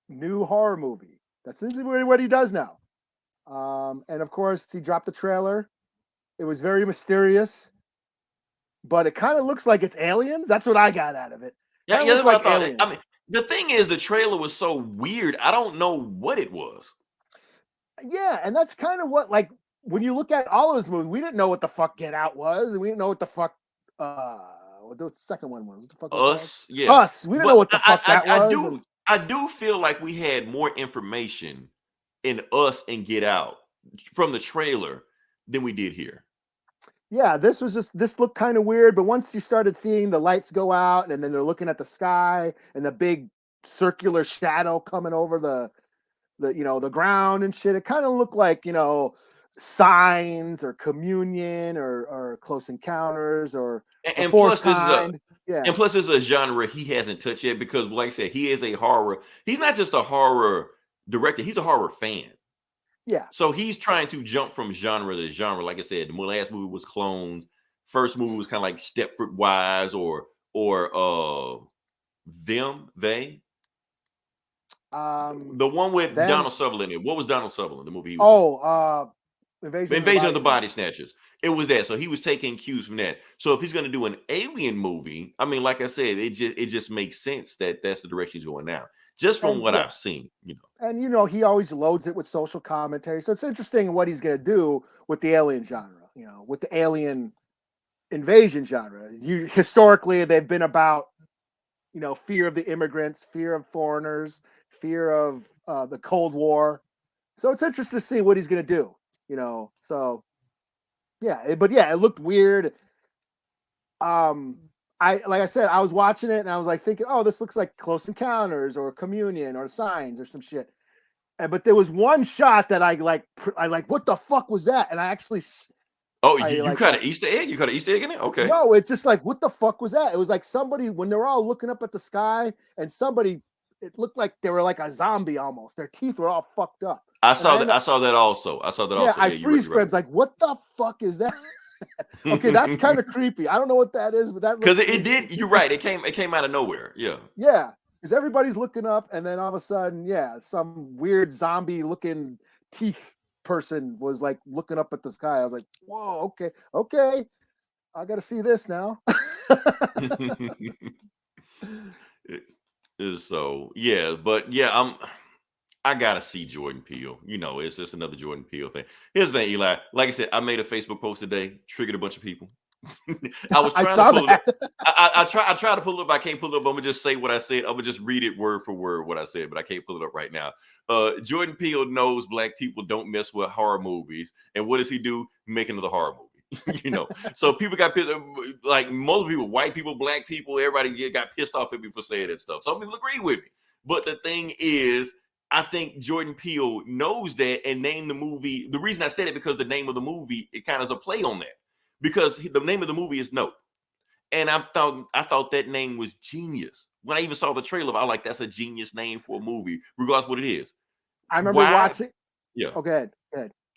new horror movie. That's what he does now. And of course, he dropped the trailer. It was very mysterious. But it kind of looks like it's aliens. That's what I got out of it. Yeah, that's what I thought. Aliens. I mean, the thing is, the trailer was so weird. I don't know what it was. Yeah, and that's kind of what, like, when you look at all of his movies, we didn't know what the fuck Get Out was, and we didn't know what the fuck what the second one was. What the fuck was Us, yeah. Us. We didn't know what the fuck that was. I do feel like we had more information in Us and Get Out from the trailer than we did here. Yeah, this looked kind of weird, but once you started seeing the lights go out and then they're looking at the sky and the big circular shadow coming over the ground and shit, it kind of looked like, Signs or Communion or Close Encounters or and plus this is a genre he hasn't touched yet because, like I said, he is a horror. He's not just a horror director; he's a horror fan. Yeah. So he's trying to jump from genre to genre. Like I said, the last movie was Clones. First movie was kind of like Stepford Wives or They. The one with Donald Sutherland in it. What was Donald Sutherland? The movie he was Invasion of the Body Snatchers. It was that. So he was taking cues from that. So if he's going to do an alien movie, I mean, like I said, it just makes sense that that's the direction he's going now. Just from what I've seen, And he always loads it with social commentary. So it's interesting what he's going to do with the alien genre, with the alien invasion genre. Historically, they've been about fear of the immigrants, fear of foreigners, fear of the Cold War. So it's interesting to see what he's going to do. So yeah, but yeah, it looked weird. Like I said, I was watching it and I was like thinking, oh, this looks like Close Encounters or Communion or Signs or some shit. But there was one shot that I like, what the fuck was that? And I actually, Oh, you caught an Easter egg? You caught an Easter egg in it? Okay. No, it's just like, what the fuck was that? It was like somebody, when they were all looking up at the sky, and somebody, it looked like they were like a zombie almost. Their teeth were all fucked up. I saw that also. Yeah, I freeze frames like, what the fuck is that? Okay, that's kind of creepy. I don't know what that is, but that because it did. You're right. It came out of nowhere. Yeah. Yeah, because everybody's looking up, and then all of a sudden, some weird zombie-looking teeth person was like looking up at the sky. I was like, whoa, okay, I got to see this now. So yeah, but yeah, I gotta see Jordan Peele. It's just another Jordan Peele thing. Here's the thing, Eli. Like I said, I made a Facebook post today, triggered a bunch of people. I saw to pull that. It up. I try to pull it up. I can't pull it up. I'm gonna just say what I said. I'm gonna just read it word for word what I said, but I can't pull it up right now. Jordan Peele knows black people don't mess with horror movies, and what does he do? Make another horror movie. So people got pissed, like most people, white people, black people, everybody got pissed off at me for saying that stuff. Some people agree with me, but the thing is, I think Jordan Peele knows that and named the movie. The reason I said it because the name of the movie, it kind of is a play on that, because the name of the movie is Nope, and I thought that name was genius. When I even saw the trailer, I was like, that's a genius name for a movie, regardless of what it is. I remember watching. Yeah. Oh, go ahead.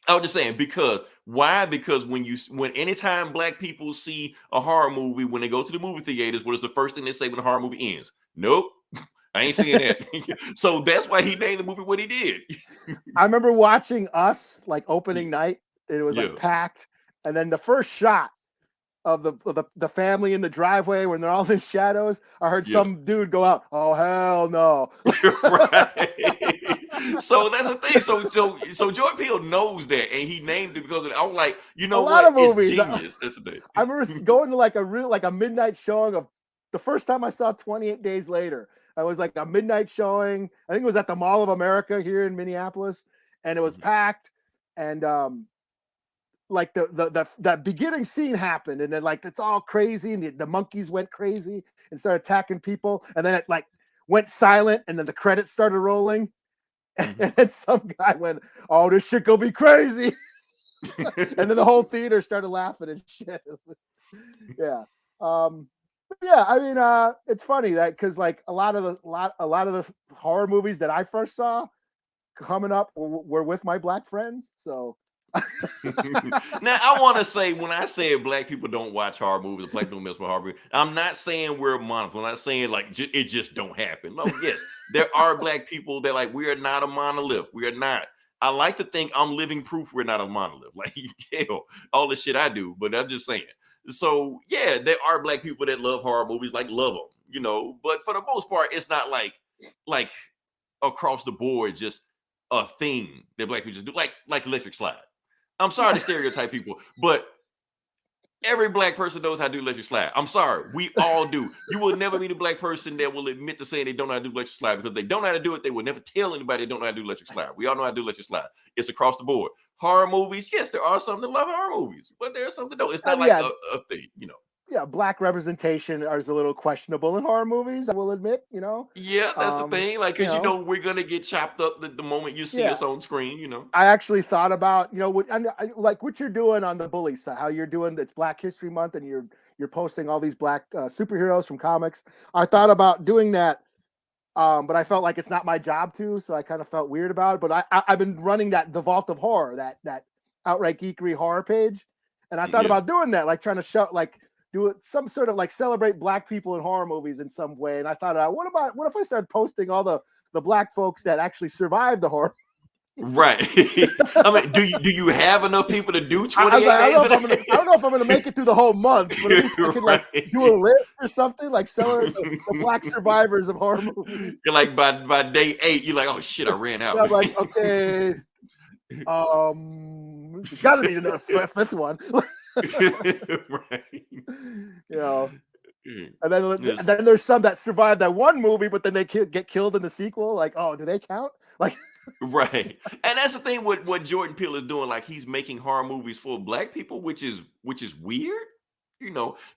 I was just saying, because why? Because when anytime black people see a horror movie, when they go to the movie theaters, what is the first thing they say when the horror movie ends? Nope, I ain't seeing that. So that's why he named the movie what he did. I remember watching Us like opening night. It was like packed, and then the first shot of the family in the driveway when they're all in shadows, I heard some dude go out, "Oh hell no!" Right. So that's the thing. So Jordan Peele knows that, and he named it because I was like, a lot of movies. It's genius. That's the thing. I remember going to like a midnight showing of the first time I saw 28 Days Later. I was like a midnight showing. I think it was at the Mall of America here in Minneapolis, and it was packed. And like that beginning scene happened, and then like it's all crazy, and the monkeys went crazy and started attacking people, and then it like went silent, and then the credits started rolling. And then some guy went, "Oh, this shit gonna be crazy," and then the whole theater started laughing and shit. Yeah, yeah. I mean, it's funny that because like a lot of the horror movies that I first saw coming up were with my black friends. So now I want to say, when I say black people don't watch horror movies, black people don't mess with horror movies, I'm not saying we're a monolith. I'm not saying like it just don't happen. No, yes, there are black people that like, we are not a monolith. We are not. I like to think I'm living proof we're not a monolith. Like, all the shit I do, but I'm just saying. So yeah, there are black people that love horror movies, like love them, but for the most part, it's not like across the board just a thing that black people just do, like electric slide. I'm sorry to stereotype people, but every black person knows how to do electric slide. I'm sorry, we all do. You will never meet a black person that will admit to saying they don't know how to do electric slide, because they don't know how to do it. They will never tell anybody they don't know how to do electric slide. We all know how to do electric slide. It's across the board. Horror movies, yes, there are some that love horror movies, but there's some that don't. It's not like a thing, Yeah, black representation is a little questionable in horror movies, I will admit, Yeah, that's the thing. Like, because we're gonna get chopped up the moment you see us on screen, I actually thought about, like what you're doing on the bully side, how you're doing, it's Black History Month, and you're posting all these black superheroes from comics. I thought about doing that, but I felt like it's not my job to, so I kind of felt weird about it. But I've been running the Vault of Horror, that outright geekery horror page, and I thought about doing that, like trying to show do it some sort of like celebrate black people in horror movies in some way. And I thought, what if I started posting all the black folks that actually survived the horror? Right. I mean, do you have enough people to do 28 days? I don't know if I'm gonna make it through the whole month, but at least I could like do a list or something, like celebrate the black survivors of horror movies. You're like by day 8, you're like, oh shit, I ran out. I'm like, okay, there's gotta be another fifth one. Right. And then, Yes. then there's some that survive that one movie, but then they get killed in the sequel. Like, oh, do they count? Like, Right. And that's the thing with what Jordan Peele is doing. Like he's making horror movies for black people, which is weird.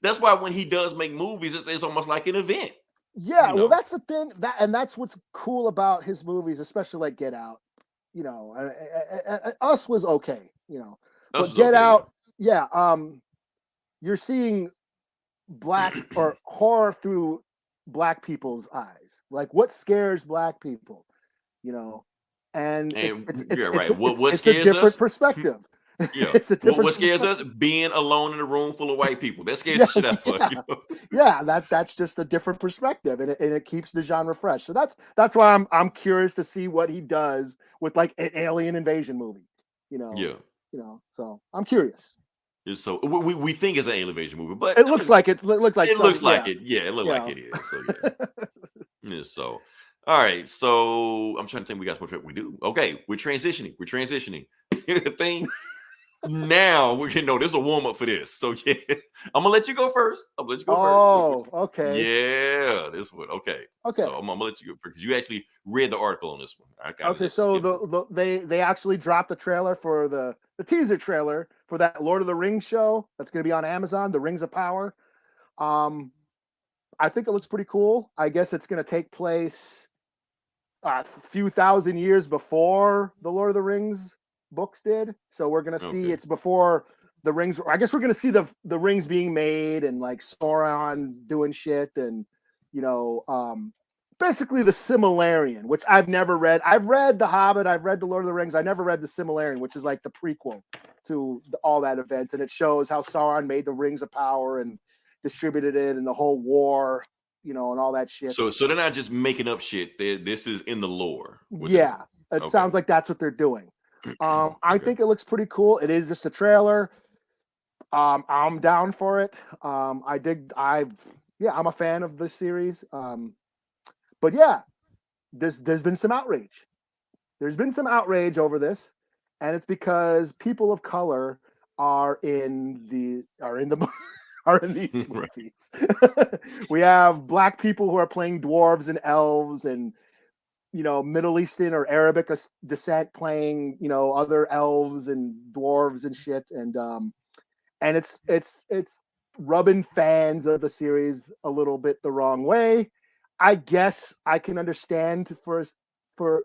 That's why when he does make movies, it's almost like an event. yeah, You well, know. that's the thing that's what's cool about his movies, especially like Get Out. Us was okay, Us but was Get okay, yeah. Out, yeah, you're seeing black or horror through black people's eyes. Like what scares black people, you know, and it's And it's yeah, it's it's right. What it's a scares different us? perspective. Yeah. It's a different What scares us? perspective. Being alone in a room full of white people. That scares Yeah, the shit out of us. yeah, yeah. That's just a different perspective, and it keeps the genre fresh. So that's why I'm curious to see what he does with like an alien invasion movie. You know, Yeah. So I'm curious. So we think it's an elevation movie, but It I looks mean, like it looks like it looks some, like yeah, it. Yeah, it looks like yeah. it is. So yeah. Yeah, so all right. So I'm trying to think we got what we do. Okay, we're transitioning. We're transitioning. Thing now we're there's a warm-up for this. So yeah. I'm gonna let you go first. I'm gonna let you go first. Oh, okay, Yeah, this one. Okay. So okay. I'm gonna let you go first because you actually read the article on this one. I kind of Okay, just so skipped through. they actually dropped the trailer for the teaser trailer for that Lord of the Rings show that's going to be on Amazon, The Rings of Power. Um, I think it looks pretty cool. I guess it's going to take place a few thousand years before the Lord of the Rings books did. So we're going to see Okay. it's before the rings. I guess we're going to see the rings being made and like Sauron doing shit and you know basically the Silmarillion, which I've never read. I've read The Hobbit, I've read The Lord of the Rings. I never read the Silmarillion, which is like the prequel to all that events, and it shows how Sauron made the Rings of Power and distributed it, and the whole war, and all that shit. So they're not just making up shit. This is in the lore. What they're Yeah, doing. it Okay. sounds like that's what they're doing. I Okay. think it looks pretty cool. It is just a trailer. I'm down for it. Yeah, I'm a fan of this series. But yeah, there's been some outrage. There's been some outrage over this, and it's because people of color are in the are in these Right. movies. We have black people who are playing dwarves and elves, and Middle Eastern or Arabic descent playing other elves and dwarves and shit, and it's rubbing fans of the series a little bit the wrong way. I guess I can understand for a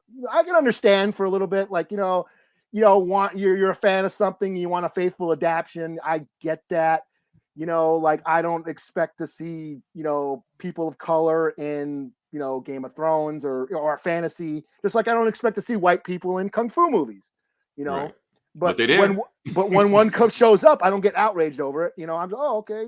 little bit, like want you're a fan of something, you want a faithful adaptation. I get that. Like I don't expect to see people of color in Game of Thrones or fantasy, just like I don't expect to see white people in kung fu movies. You Right. know, But but they're when there. but when one shows up, I don't get outraged over it. I'm okay.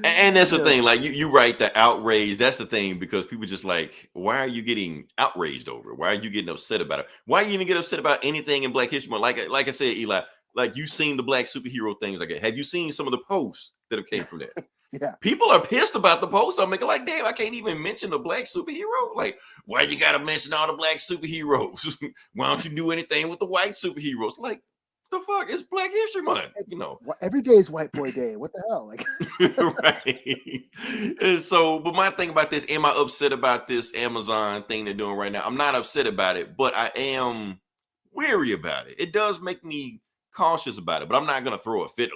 And that's the Yeah. thing, like you right, the outrage. That's the thing because people just like, why are you getting outraged over it? Why are you getting upset about it? Why you even get upset about anything in Black History Month? Like I said, Eli, like you've seen the black superhero things like that. Have you seen some of the posts that have came from that? Yeah. People are pissed about the posts. I'm making like, damn, I can't even mention the black superhero. Like, why you gotta mention all the black superheroes? Why don't you do anything with the white superheroes? Like, the fuck? It's Black History Month, It's every day is White Boy Day. What the hell? Like, right. And so, but my thing about this, am I upset about this Amazon thing they're doing right now? I'm not upset about it, but I am weary about it. It does make me cautious about it, but I'm not gonna throw a fit.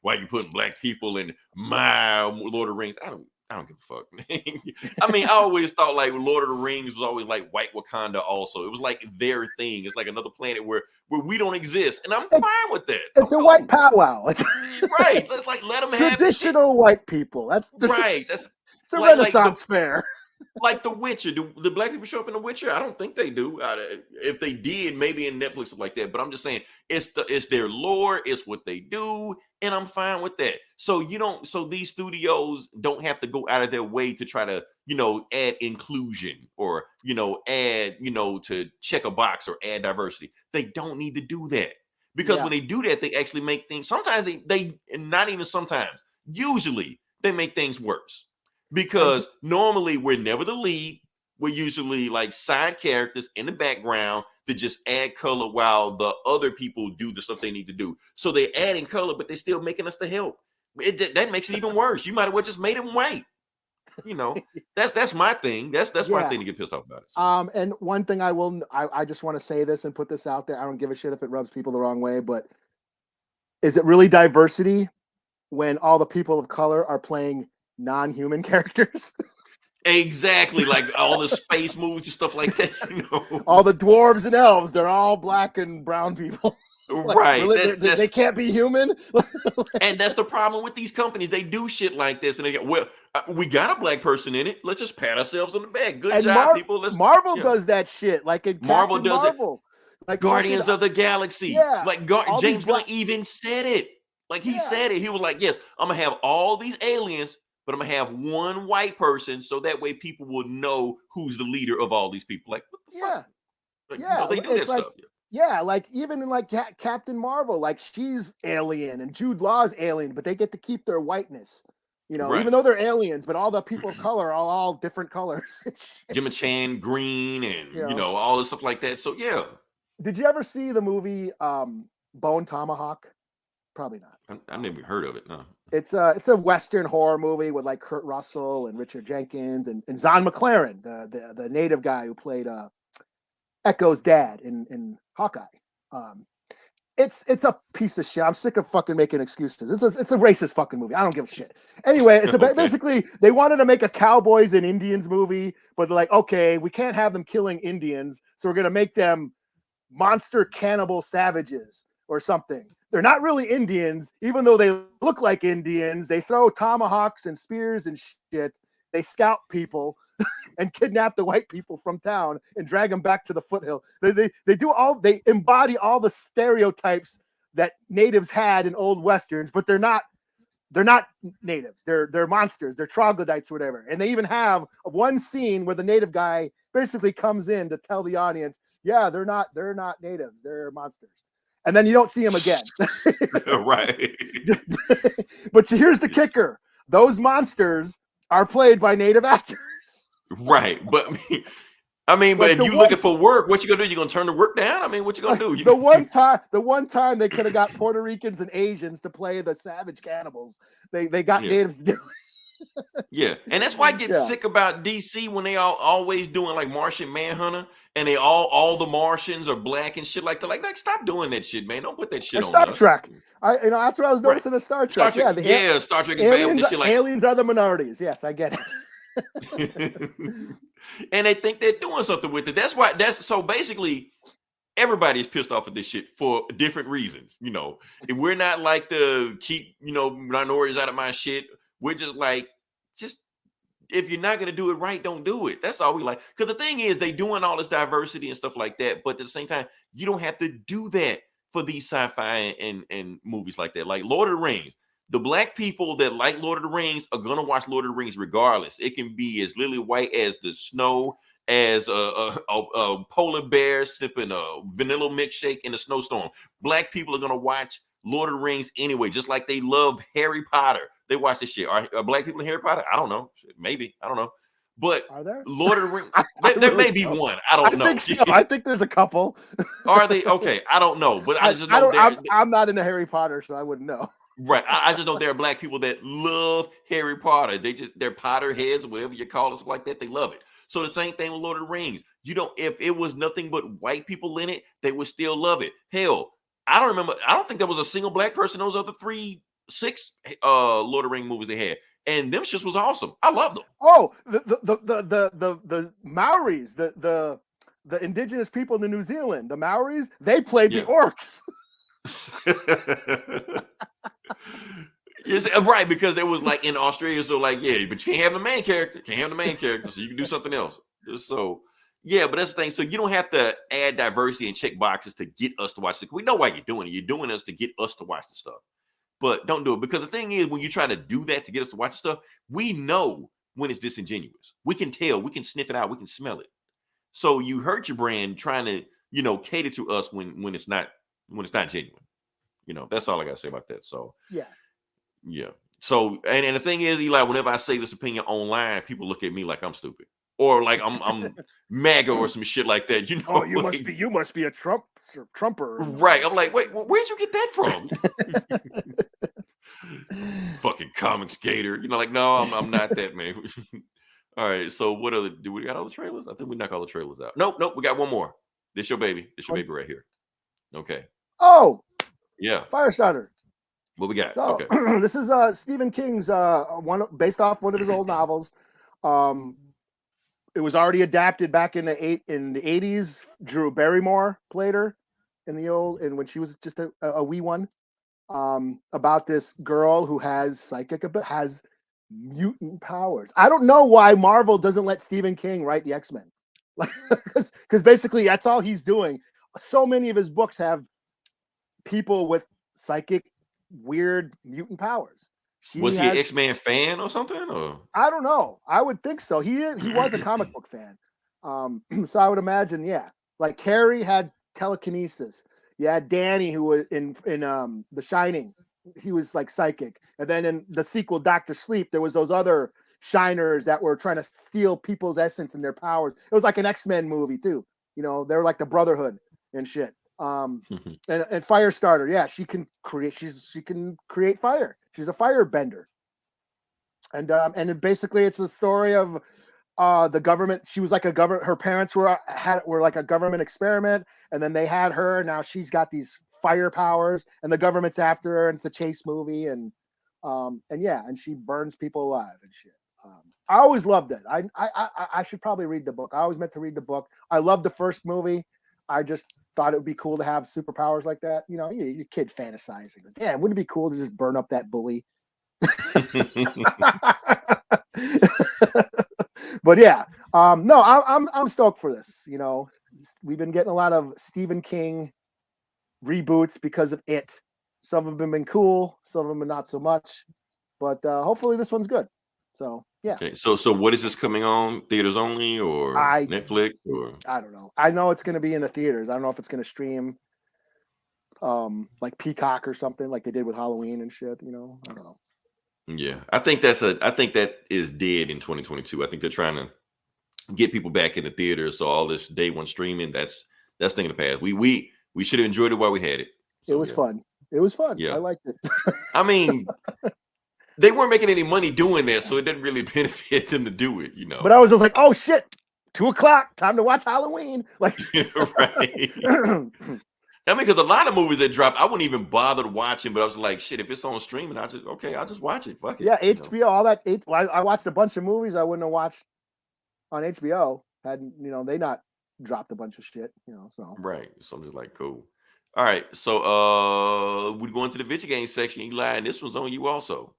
Why are you putting black people in my Lord of the Rings? I don't give a fuck. I mean, I always thought like Lord of the Rings was always like white Wakanda. Also, it was like their thing. It's like another planet where we don't exist, and I'm fine with that. I'm it's a white cool. powwow. It's Right. Let's like let them have it. traditional white people. Right. That's It's a like the Renaissance fair. like The Witcher. Do the black people show up in The Witcher? I don't think they do. If they did, maybe in Netflix or like that. But I'm just saying, it's their lore, it's what they do, and I'm fine with that. So so these studios don't have to go out of their way to try to add inclusion or add to check a box or add diversity. They don't need to do that because Yeah. when they do that, they actually make things. Sometimes they not even sometimes. Usually they make things worse. Because normally we're never the lead. We're usually like side characters in the background to just add color while the other people do the stuff they need to do. So they're adding color, but they're still making us the help. That makes it even worse. You might have well just made him white. That's my thing. That's my thing to get pissed off about it. So. And one thing I just want to say this and put this out there. I don't give a shit if it rubs people the wrong way, but is it really diversity when all the people of color are playing non-human characters? Exactly, like all the space movies and stuff like that. All the dwarves and elves, they're all black and brown people. Right. Really, they can't be human. And that's the problem with these companies. They do shit like this, and they go, we got a black person in it. Let's just pat ourselves on the back. Good job, people. Marvel does that shit. Like in Marvel Captain does Marvel. Like Guardians of the Galaxy. Yeah. Like James Gunn even said it. Like he said it. He was like, yes, I'm going to have all these aliens, but I'm going to have one white person so that way people will know who's the leader of all these people. Like, what the fuck? Like, they do that stuff. Yeah, like even in like Captain Marvel, like she's alien and Jude Law's alien, but they get to keep their whiteness, even though they're aliens, but all the people of color are all different colors. Jimmy Chan, green, and all this stuff like that. So yeah. Did you ever see the movie Bone Tomahawk? Probably not. I've never heard of it. No. It's a Western horror movie with like Kurt Russell and Richard Jenkins and Zahn McClaren, the native guy who played Echo's dad in Hawkeye. It's a piece of shit. I'm sick of fucking making excuses. It's a racist fucking movie. I don't give a shit. Anyway, it's basically they wanted to make a cowboys and Indians movie, but they're like, okay, we can't have them killing Indians, so we're gonna make them monster cannibal savages or something. They're not really Indians, even though they look like Indians. They throw tomahawks and spears and shit. They scout people and kidnap the white people from town and drag them back to the foothill. They embody all the stereotypes that natives had in old westerns, but they're not natives. They're monsters. They're troglodytes, or whatever. And they even have one scene where the native guy basically comes in to tell the audience, yeah, they're not natives. They're monsters. And then you don't see them again. Right. But here's the kicker. Those monsters are played by native actors. Right. But if you're looking for work, what you gonna do? You gonna turn the work down? I mean, what you gonna do? The one time they could have got Puerto Ricans and Asians to play the savage cannibals. They got natives to do it. Yeah, and that's why I get sick about DC when they always doing like Martian Manhunter, and they all the Martians are black and shit like that. Like stop doing that shit, man. Don't put that shit on Star Trek. That's what I was noticing in Star Trek. Star Trek is bad with this shit. Like aliens are the minorities. Yes, I get it. And they think they're doing something with it. That's so basically everybody's pissed off at this shit for different reasons. If we're not like to keep minorities out of my shit. We're just like, if you're not going to do it right, don't do it. That's all we like. Because the thing is, they doing all this diversity and stuff like that. But at the same time, you don't have to do that for these sci-fi and movies like that. Like Lord of the Rings. The black people that like Lord of the Rings are going to watch Lord of the Rings regardless. It can be as lily white as the snow, as a polar bear sipping a vanilla milkshake in a snowstorm. Black people are going to watch Lord of the Rings anyway, just like they love Harry Potter. They watch this shit. Are black people in Harry Potter? I don't know. Maybe. I don't know. But are there? Lord of the Rings, there may be one. I don't know. Think so. I think there's a couple. Are they? Okay. I don't know. But I just know I'm not into Harry Potter, so I wouldn't know. Right. I just know there are black people that love Harry Potter. They're Potter heads, whatever you call it, like that. They love it. So the same thing with Lord of the Rings. If it was nothing but white people in it, they would still love it. Hell, I don't think there was a single black person in those other 6 Lord of the Rings movies they had, and them shits was awesome. I loved them. Oh, the Maoris, the indigenous people in New Zealand, the Maoris, they played the orcs. Yes, right, because there was like in Australia, so like but you can't have the main character. So you can do something else. So. Yeah, but that's the thing. So you don't have to add diversity and check boxes to get us to watch it. We know why you're doing it. You're doing this to get us to watch the stuff. But don't do it. Because the thing is, when you try to do that to get us to watch the stuff, we know when it's disingenuous. We can tell. We can sniff it out. We can smell it. So you hurt your brand trying to, cater to us when it's not genuine. That's all I got to say about that. So yeah. So and the thing is, Eli, whenever I say this opinion online, people look at me like I'm stupid. Or like I'm MAGA or some shit like that, Oh, you must be a Trumper. Right. I'm like, wait, where'd you get that from? Fucking comic skater. You know, like, no, I'm not that, man. All right. So what other do we got all the trailers? I think we knocked all the trailers out. Nope, we got one more. This your baby. This your baby right here. Okay. Oh, Yeah. Firestarter. What we got? So Okay. this is Stephen King's one based off one of his old novels. It was already adapted back in the 80s. Drew Barrymore played her in the old, and when she was just a wee one. About this girl who has mutant powers. I don't know why Marvel doesn't let Stephen King write the X-Men, like because basically that's all he's doing. So many of his books have people with psychic, weird mutant powers. Was he an X-Men fan or something? Or I don't know. I would think so. He was a comic book fan. So I would imagine, yeah. Like Carrie had telekinesis. Yeah, Danny, who was in The Shining, he was like psychic. And then in the sequel, Doctor Sleep, there was those other shiners that were trying to steal people's essence and their powers. It was like an X-Men movie too. You know, they were like the Brotherhood and shit. And Firestarter, yeah, she can create fire. She's a firebender. And basically it's a story of the government. She was like her parents were like a government experiment, and then they had her. Now she's got these fire powers, and the government's after her, and it's a chase movie, and she burns people alive and shit. I always loved it. I should probably read the book. I always meant to read the book. I loved the first movie. I just thought it would be cool to have superpowers like that. You know, your kid fantasizing. Yeah, wouldn't it be cool to just burn up that bully? But yeah, no, I'm stoked for this. You know, we've been getting a lot of Stephen King reboots because of it. Some of them have been cool, some of them are not so much. But hopefully this one's good. So yeah. Okay, so what is this coming on? Theaters only or Netflix or? I don't know. I know it's going to be in the theaters. I don't know if it's going to stream like Peacock or something like they did with Halloween and shit. You know, I don't know. Yeah, I think that is dead in 2022. I think they're trying to get people back in the theaters. So all this day one streaming, that's thing of the past. We should have enjoyed it while we had it. So, it was fun. It was fun. Yeah, I liked it. I mean, they weren't making any money doing that, so it didn't really benefit them to do it, you know. But I was just like, oh shit, 2:00, time to watch Halloween. Like, right. I mean, because a lot of movies that dropped, I wouldn't even bother watching, but I was like, shit, if it's on streaming, I'll just watch it. Fuck it. Yeah, HBO, all that. I watched a bunch of movies I wouldn't have watched on HBO had they not dropped a bunch of shit. So right. So I'm just like, cool. All right, so we go into the Vidja Game section, Eli, and this one's on you also.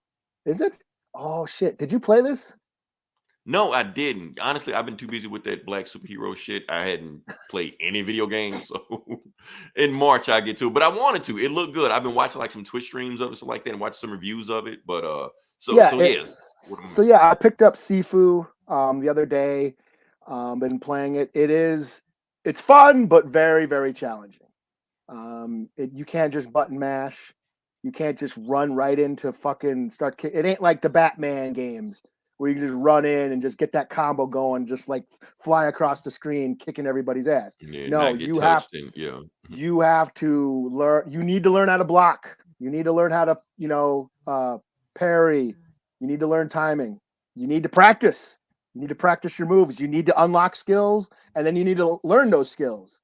Is it? Oh shit! Did you play this? No, I didn't. Honestly, I've been too busy with that black superhero shit. I hadn't played any video games. So in March I get to it, but I wanted to. It looked good. I've been watching like some Twitch streams of it, stuff like that, and watching some reviews of it. But yes. So yeah, I picked up Sifu the other day. Been playing it. It's fun, but very, very challenging. You can't just button mash. You can't just run right into fucking start. It ain't like the Batman games where you can just run in and just get that combo going, just like fly across the screen, kicking everybody's ass. Yeah, no, you have to learn. You need to learn how to block. You need to learn how to, parry. You need to learn timing. You need to practice. You need to practice your moves. You need to unlock skills, and then you need to learn those skills.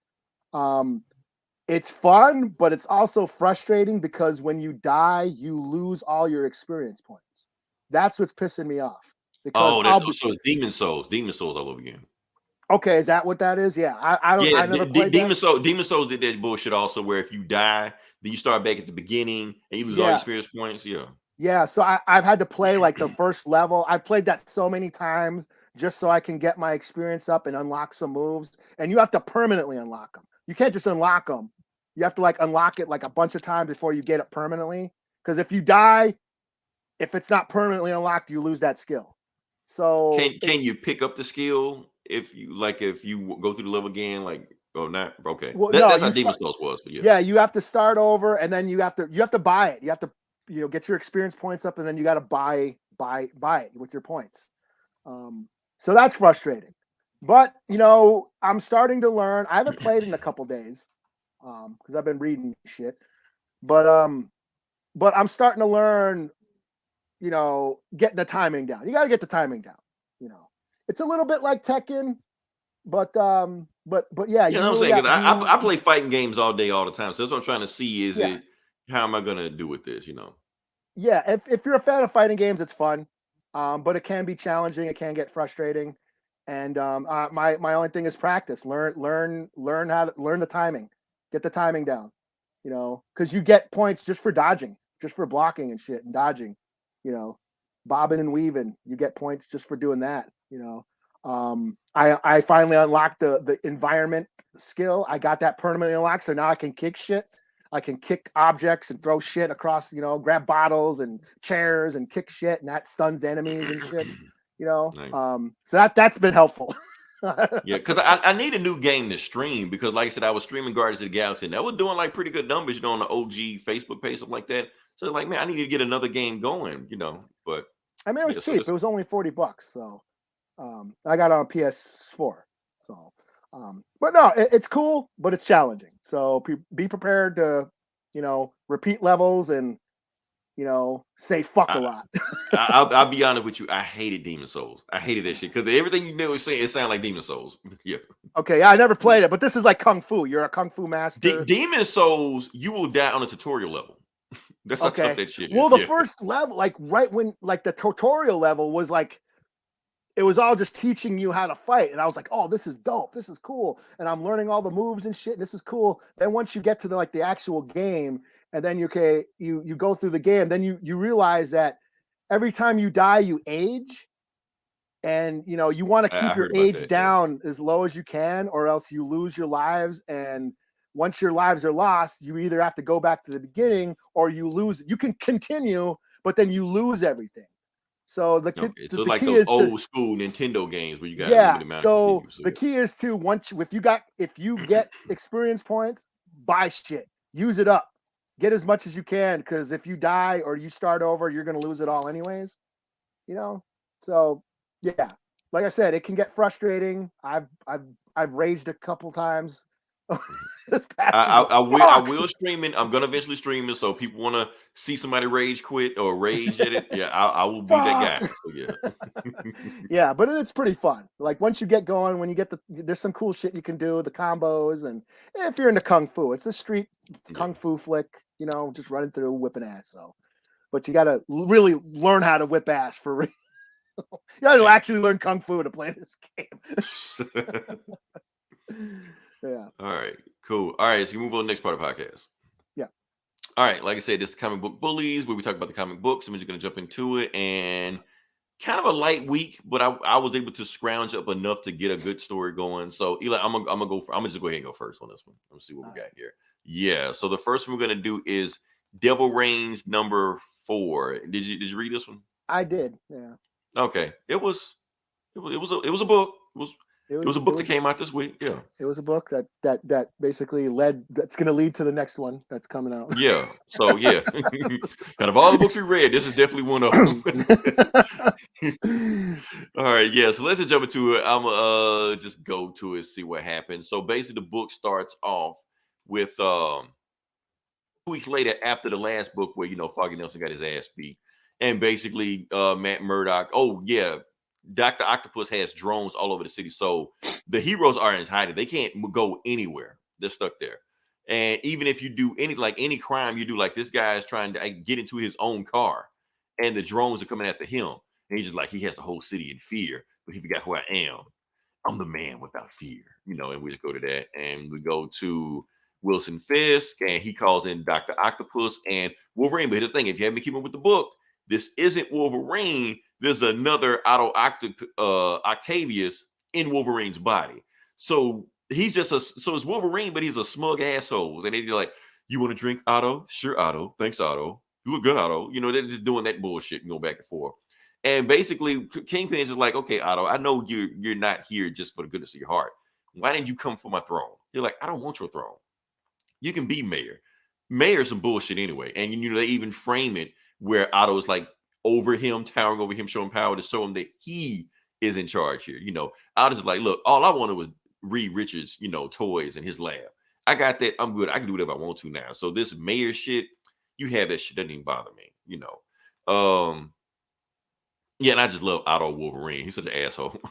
It's fun, but it's also frustrating because when you die, you lose all your experience points. That's what's pissing me off. So it's Demon Souls all over again. Okay, is that what that is? Yeah, I don't. Yeah, I never played Demon Souls did that bullshit also, where if you die, then you start back at the beginning and you lose all your experience points. Yeah. Yeah, so I've had to play like the first level. I've played that so many times just so I can get my experience up and unlock some moves. And you have to permanently unlock them. You can't just unlock them. You have to like unlock it like a bunch of times before you get it permanently. Because if you die, if it's not permanently unlocked, you lose that skill. So can you pick up the skill if you go through the level again? Like, oh, not okay. Well, that's how Demon Souls was. But yeah, you have to start over, and then you have to buy it. You have to get your experience points up, and then you got to buy it with your points. So that's frustrating. But I'm starting to learn. I haven't played in a couple days because I've been reading shit. But I'm starting to learn getting the timing down. You got to get the timing down. It's a little bit like Tekken, but yeah, You know what I'm saying? 'Cause I play fighting games all day, all the time. So that's what I'm trying to see. How am I gonna do with this? Yeah, if you're a fan of fighting games, it's fun, but it can be challenging. It can get frustrating, and my only thing is practice. Learn how to learn the timing, get the timing down. Because you get points just for dodging, just for blocking and shit and dodging. Bobbing and weaving, you get points just for doing that. I finally unlocked the environment skill. I got that permanently unlocked, so now I can kick shit. I can kick objects and throw shit across, grab bottles and chairs and kick shit, and that stuns enemies and shit. Nice. So that's been helpful. Yeah, because I need a new game to stream, because like I said, I was streaming Guardians of the Galaxy and that was doing like pretty good numbers, on the OG Facebook page, something like that. So like, man, I need to get another game going, but I mean, it was cheap. It was only $40. So I got it on PS4. So but no, it's cool, but it's challenging. So be prepared to, repeat levels and, say fuck a lot. I'll be honest with you. I hated Demon Souls. I hated that shit because everything you knew was saying, it sounded like Demon Souls. Yeah. Okay, I never played it, but this is like Kung Fu. You're a Kung Fu master. Demon Souls, you will die on a tutorial level. That's how tough that shit is. Well, the first level, like right when the tutorial level was like, it was all just teaching you how to fight. And I was like, oh, this is dope. This is cool. And I'm learning all the moves and shit. This is cool. Then once you get to the actual game, and then you go through the game, then you realize that every time you die, you age. And, you want to keep your age down as low as you can, or else you lose your lives. And once your lives are lost, you either have to go back to the beginning or you lose. You can continue, but then you lose everything. So the like key those is old school Nintendo games where you got so the key is to if you get experience points, buy shit, use it up, get as much as you can, because if you die or you start over, you're gonna lose it all anyways. So yeah, like I said, it can get frustrating. I've raged a couple times. I will stream it. I'm gonna eventually stream it, so people want to see somebody rage quit or rage at it. Yeah, I will be that guy. So yeah. Yeah, but it's pretty fun. Like once you get going, when you get there's some cool shit you can do, the combos, and if you're into Kung Fu, it's a street Kung Fu flick, just running through whipping ass. So, but you got to really learn how to whip ass for real. You got to actually learn Kung Fu to play this game. Yeah. All right. Cool. All right. So you move on to the next part of the podcast. Yeah. All right. Like I said, this is Comic Book Bullies, where we talk about the comic books. I'm just going to jump into it, and kind of a light week, but I was able to scrounge up enough to get a good story going. So Eli, I'm gonna just go ahead and go first on this one. Let's see what we got here. Yeah. So the first one we're gonna do is Devil Reigns #4. Did you read this one? I did. Yeah. Okay. It was a book. It was a book that came out this week. Yeah. It was a book that basically that's going to lead to the next one that's coming out. Yeah. So yeah, kind of all the books we read, this is definitely one of them. All right. Yeah. So let's just jump into it. I'm just go to it, see what happens. So basically, the book starts off with 2 weeks later after the last book, where Foggy Nelson got his ass beat, and basically Matt Murdock. Oh yeah. Dr. Octopus has drones all over the city. So the heroes are in hiding. They can't go anywhere. They're stuck there. And even if you do any crime you do, like this guy is trying to get into his own car and the drones are coming after him. And he's just like, he has the whole city in fear, but he forgot who I am. I'm the man without fear, and we just go to that. And we go to Wilson Fisk, and he calls in Dr. Octopus and Wolverine. But here's the thing, if you haven't been keeping with the book, this isn't Wolverine. There's another Octavius in Wolverine's body. So he's just so it's Wolverine, but he's a smug asshole. And they're like, you want to drink, Otto? Sure, Otto. Thanks, Otto. You look good, Otto. They're just doing that bullshit and go back and forth. And basically, Kingpin is like, okay, Otto, I know you're not here just for the goodness of your heart. Why didn't you come for my throne? You're like, I don't want your throne. You can be mayor. Mayor's some bullshit anyway. And they even frame it where Otto is like, over him, towering over him, showing power to show him that he is in charge here. I was like, look, all I wanted was Reed Richards, toys in his lab. I got that. I'm good. I can do whatever I want to now. So this mayor shit, you have that shit, doesn't even bother me, Yeah, and I just love Otto Wolverine. He's such an asshole.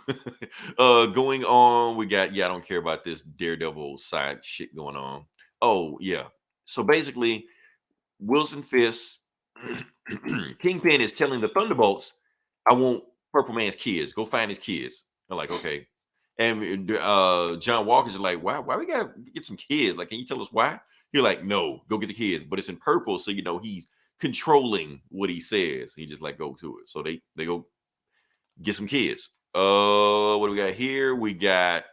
Going on, we got, I don't care about this Daredevil side shit going on. Oh, yeah. So basically, Wilson Fisk, Kingpin is telling the Thunderbolts, I want Purple Man's kids. Go find his kids. I'm like, okay. And John Walker's like, why we gotta get some kids? Like, can you tell us why? He's like, no, go get the kids. But it's in purple, so he's controlling what he says. He just like go to it. So they go get some kids. What do we got here? We got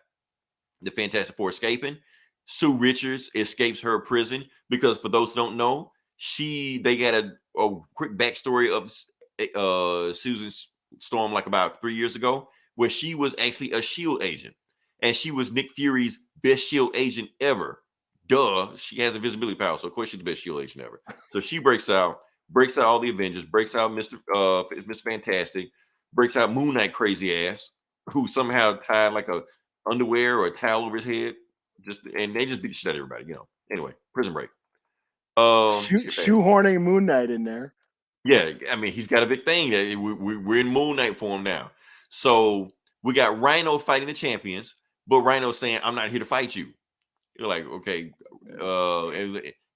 the Fantastic Four escaping. Sue Richards escapes her prison because, for those who don't know, they got a quick backstory of Susan Storm like about 3 years ago, where she was actually a SHIELD agent, and she was Nick Fury's best SHIELD agent ever. Duh, she has invisibility power, so of course she's the best SHIELD agent ever. So she breaks out all the Avengers, breaks out Mr. Fantastic, breaks out Moon Knight crazy ass, who somehow tied like a underwear or a towel over his head, and they just beat the shit out of everybody. Anyway, Prison Break. Shoehorning Moon Knight in there. Yeah, I mean, he's got a big thing. We're in Moon Knight form now. So we got Rhino fighting the champions, but Rhino saying, I'm not here to fight you. You're like, okay.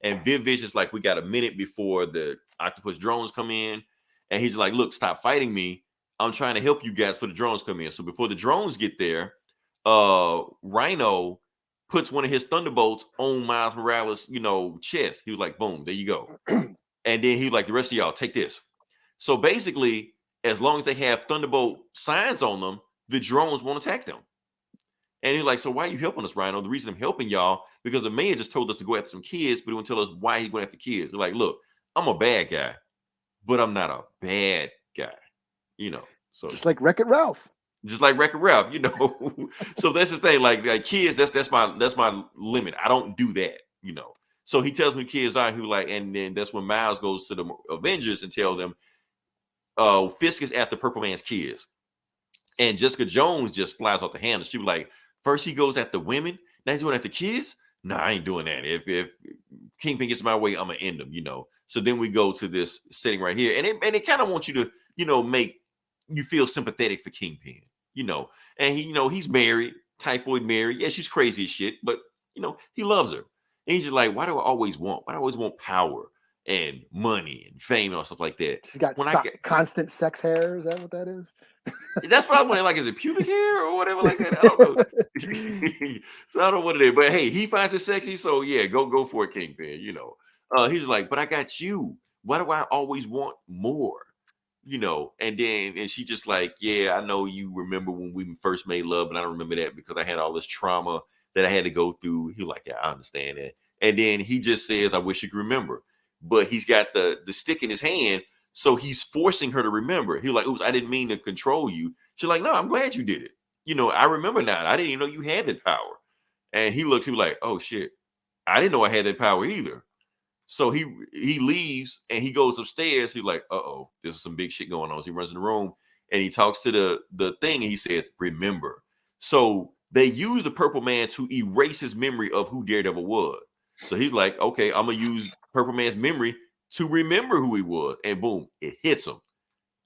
And Viv Vision's like, we got a minute before the octopus drones come in. And he's like, look, stop fighting me. I'm trying to help you guys before the drones come in. So before the drones get there, Rhino puts one of his thunderbolts on Miles Morales, chest. He was like, boom, there you go. And then he like, the rest of y'all, take this. So basically, as long as they have Thunderbolt signs on them, the drones won't attack them. And he's like, so why are you helping us, Rhino? The reason I'm helping y'all, because the mayor just told us to go after some kids, but he won't tell us why he's going after kids. They're like, look, I'm a bad guy, but I'm not a bad guy, So just like Wreck-It Ralph. Just like Wreck-It Ralph, So that's the thing. Like kids, that's my limit. I don't do that, So he tells me kids are who like, and then that's when Miles goes to the Avengers and tell them, Fisk is after Purple Man's kids. And Jessica Jones just flies off the handle. She was like, first he goes after women, now he's going after kids? Nah, I ain't doing that. If Kingpin gets my way, I'm gonna end him, So then we go to this setting right here, and it kind of wants you to, make you feel sympathetic for Kingpin, and he's married, typhoid married. Yeah, she's crazy as shit, but he loves her. And he's just like, why do I always want power and money and fame and stuff like that? She's got constant sex hair. Is that what that is? That's what I want. Like, is it pubic hair or whatever like that? I don't know. So I don't know what it is. But hey, he finds it sexy, so yeah, go for it, Kingpin. He's like, but I got you. Why do I always want more? And she just like, yeah, I know you remember when we first made love, and I don't remember that because I had all this trauma that I had to go through. He's like, yeah, I understand that. And then he just says, I wish you could remember. But he's got the stick in his hand, so he's forcing her to remember. He's like, oops, I didn't mean to control you. She's like, no, I'm glad you did it. I remember now. I didn't even know you had that power. And he was like, oh shit, I didn't know I had that power either. So he leaves and he goes upstairs. He's like, uh-oh, there's some big shit going on. So he runs in the room and he talks to the thing and he says, remember. So they use the Purple Man to erase his memory of who Daredevil was. So he's like, okay, I'm going to use Purple Man's memory to remember who he was. And boom, it hits him.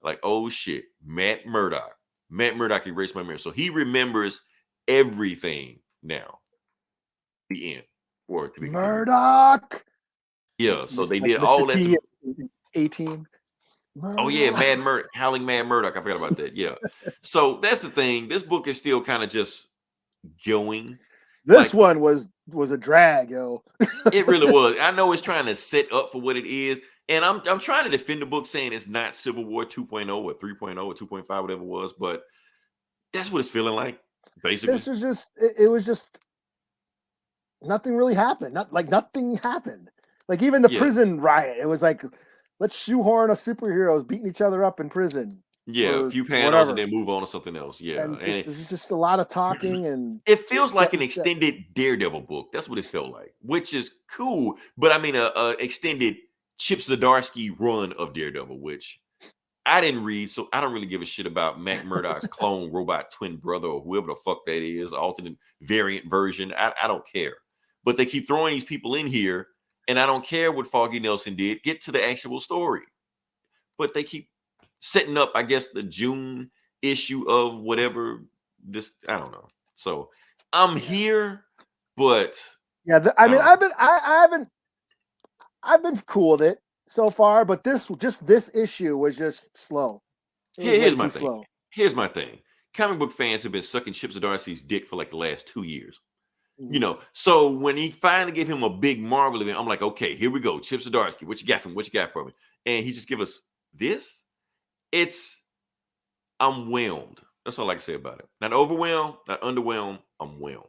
Like, oh shit, Matt Murdock erased my memory. So he remembers everything now. The end. Or to be Murdock. Yeah, so they did all that. 18. Oh yeah, Howling Mad Murdock. I forgot about that. Yeah. So that's the thing. This book is still kind of just going. This one was a drag, yo. It really was. I know it's trying to set up for what it is, and I'm trying to defend the book, saying it's not Civil War 2.0 or 3.0 or 2.5, whatever it was, but that's what it's feeling like. Basically, this is just it was just nothing really happened. Nothing happened. Like even the prison riot, it was like, let's shoehorn a superheroes beating each other up in prison. Yeah, a few panels and then move on to something else. Yeah, and this is just a lot of talking, and it feels like an extended Daredevil book. That's what it felt like, which is cool. But I mean, a extended Chip Zdarsky run of Daredevil, which I didn't read, so I don't really give a shit about Matt Murdock's clone robot twin brother or whoever the fuck that is, alternate variant version. I don't care. But they keep throwing these people in here, and I don't care what Foggy Nelson did. Get to the actual story. But they keep setting up, I guess, the June issue of whatever this. I don't know. So I'm here, but yeah. I mean, I've been cool with it so far, but this issue was just slow. It was way here's my too thing. slow. Here's my thing. Comic book fans have been sucking Chips Zdarsky's dick for like the last 2 years. You know, so when he finally gave him a big Marvel event, I'm like, okay, here we go. Chips Zdarsky, what you got for me? What you got for me? And he just give us this. I'm whelmed. That's all I can say about it. Not overwhelmed, not underwhelmed. I'm whelmed.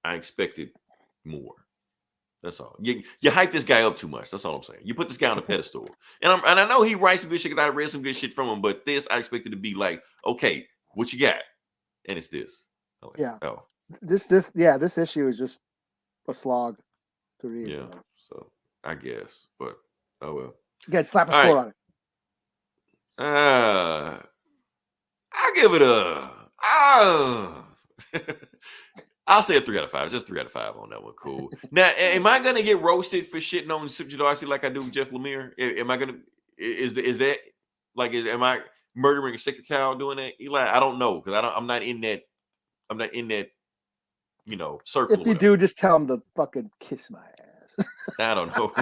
I expected more. That's all. You hype this guy up too much. That's all I'm saying. You put this guy on a pedestal, and I know he writes some good shit because I read some good shit from him. But this I expected to be like, okay, what you got? And it's this. Like, yeah. Oh. This issue is just a slog to read. Yeah. So I guess, but oh well. Again, slap a score on it. I give it I'll say a 3 out of 5. Just 3 out of 5 on that one. Cool. Now, am I gonna get roasted for shitting on Chip Zdarsky like I do with Jeff Lemire? Am I gonna? Is that like? Am I murdering a sacred cow doing that, Eli? I don't know because I'm not in that. I'm not in that. Circle. If you do, just tell him to fucking kiss my ass. I don't know.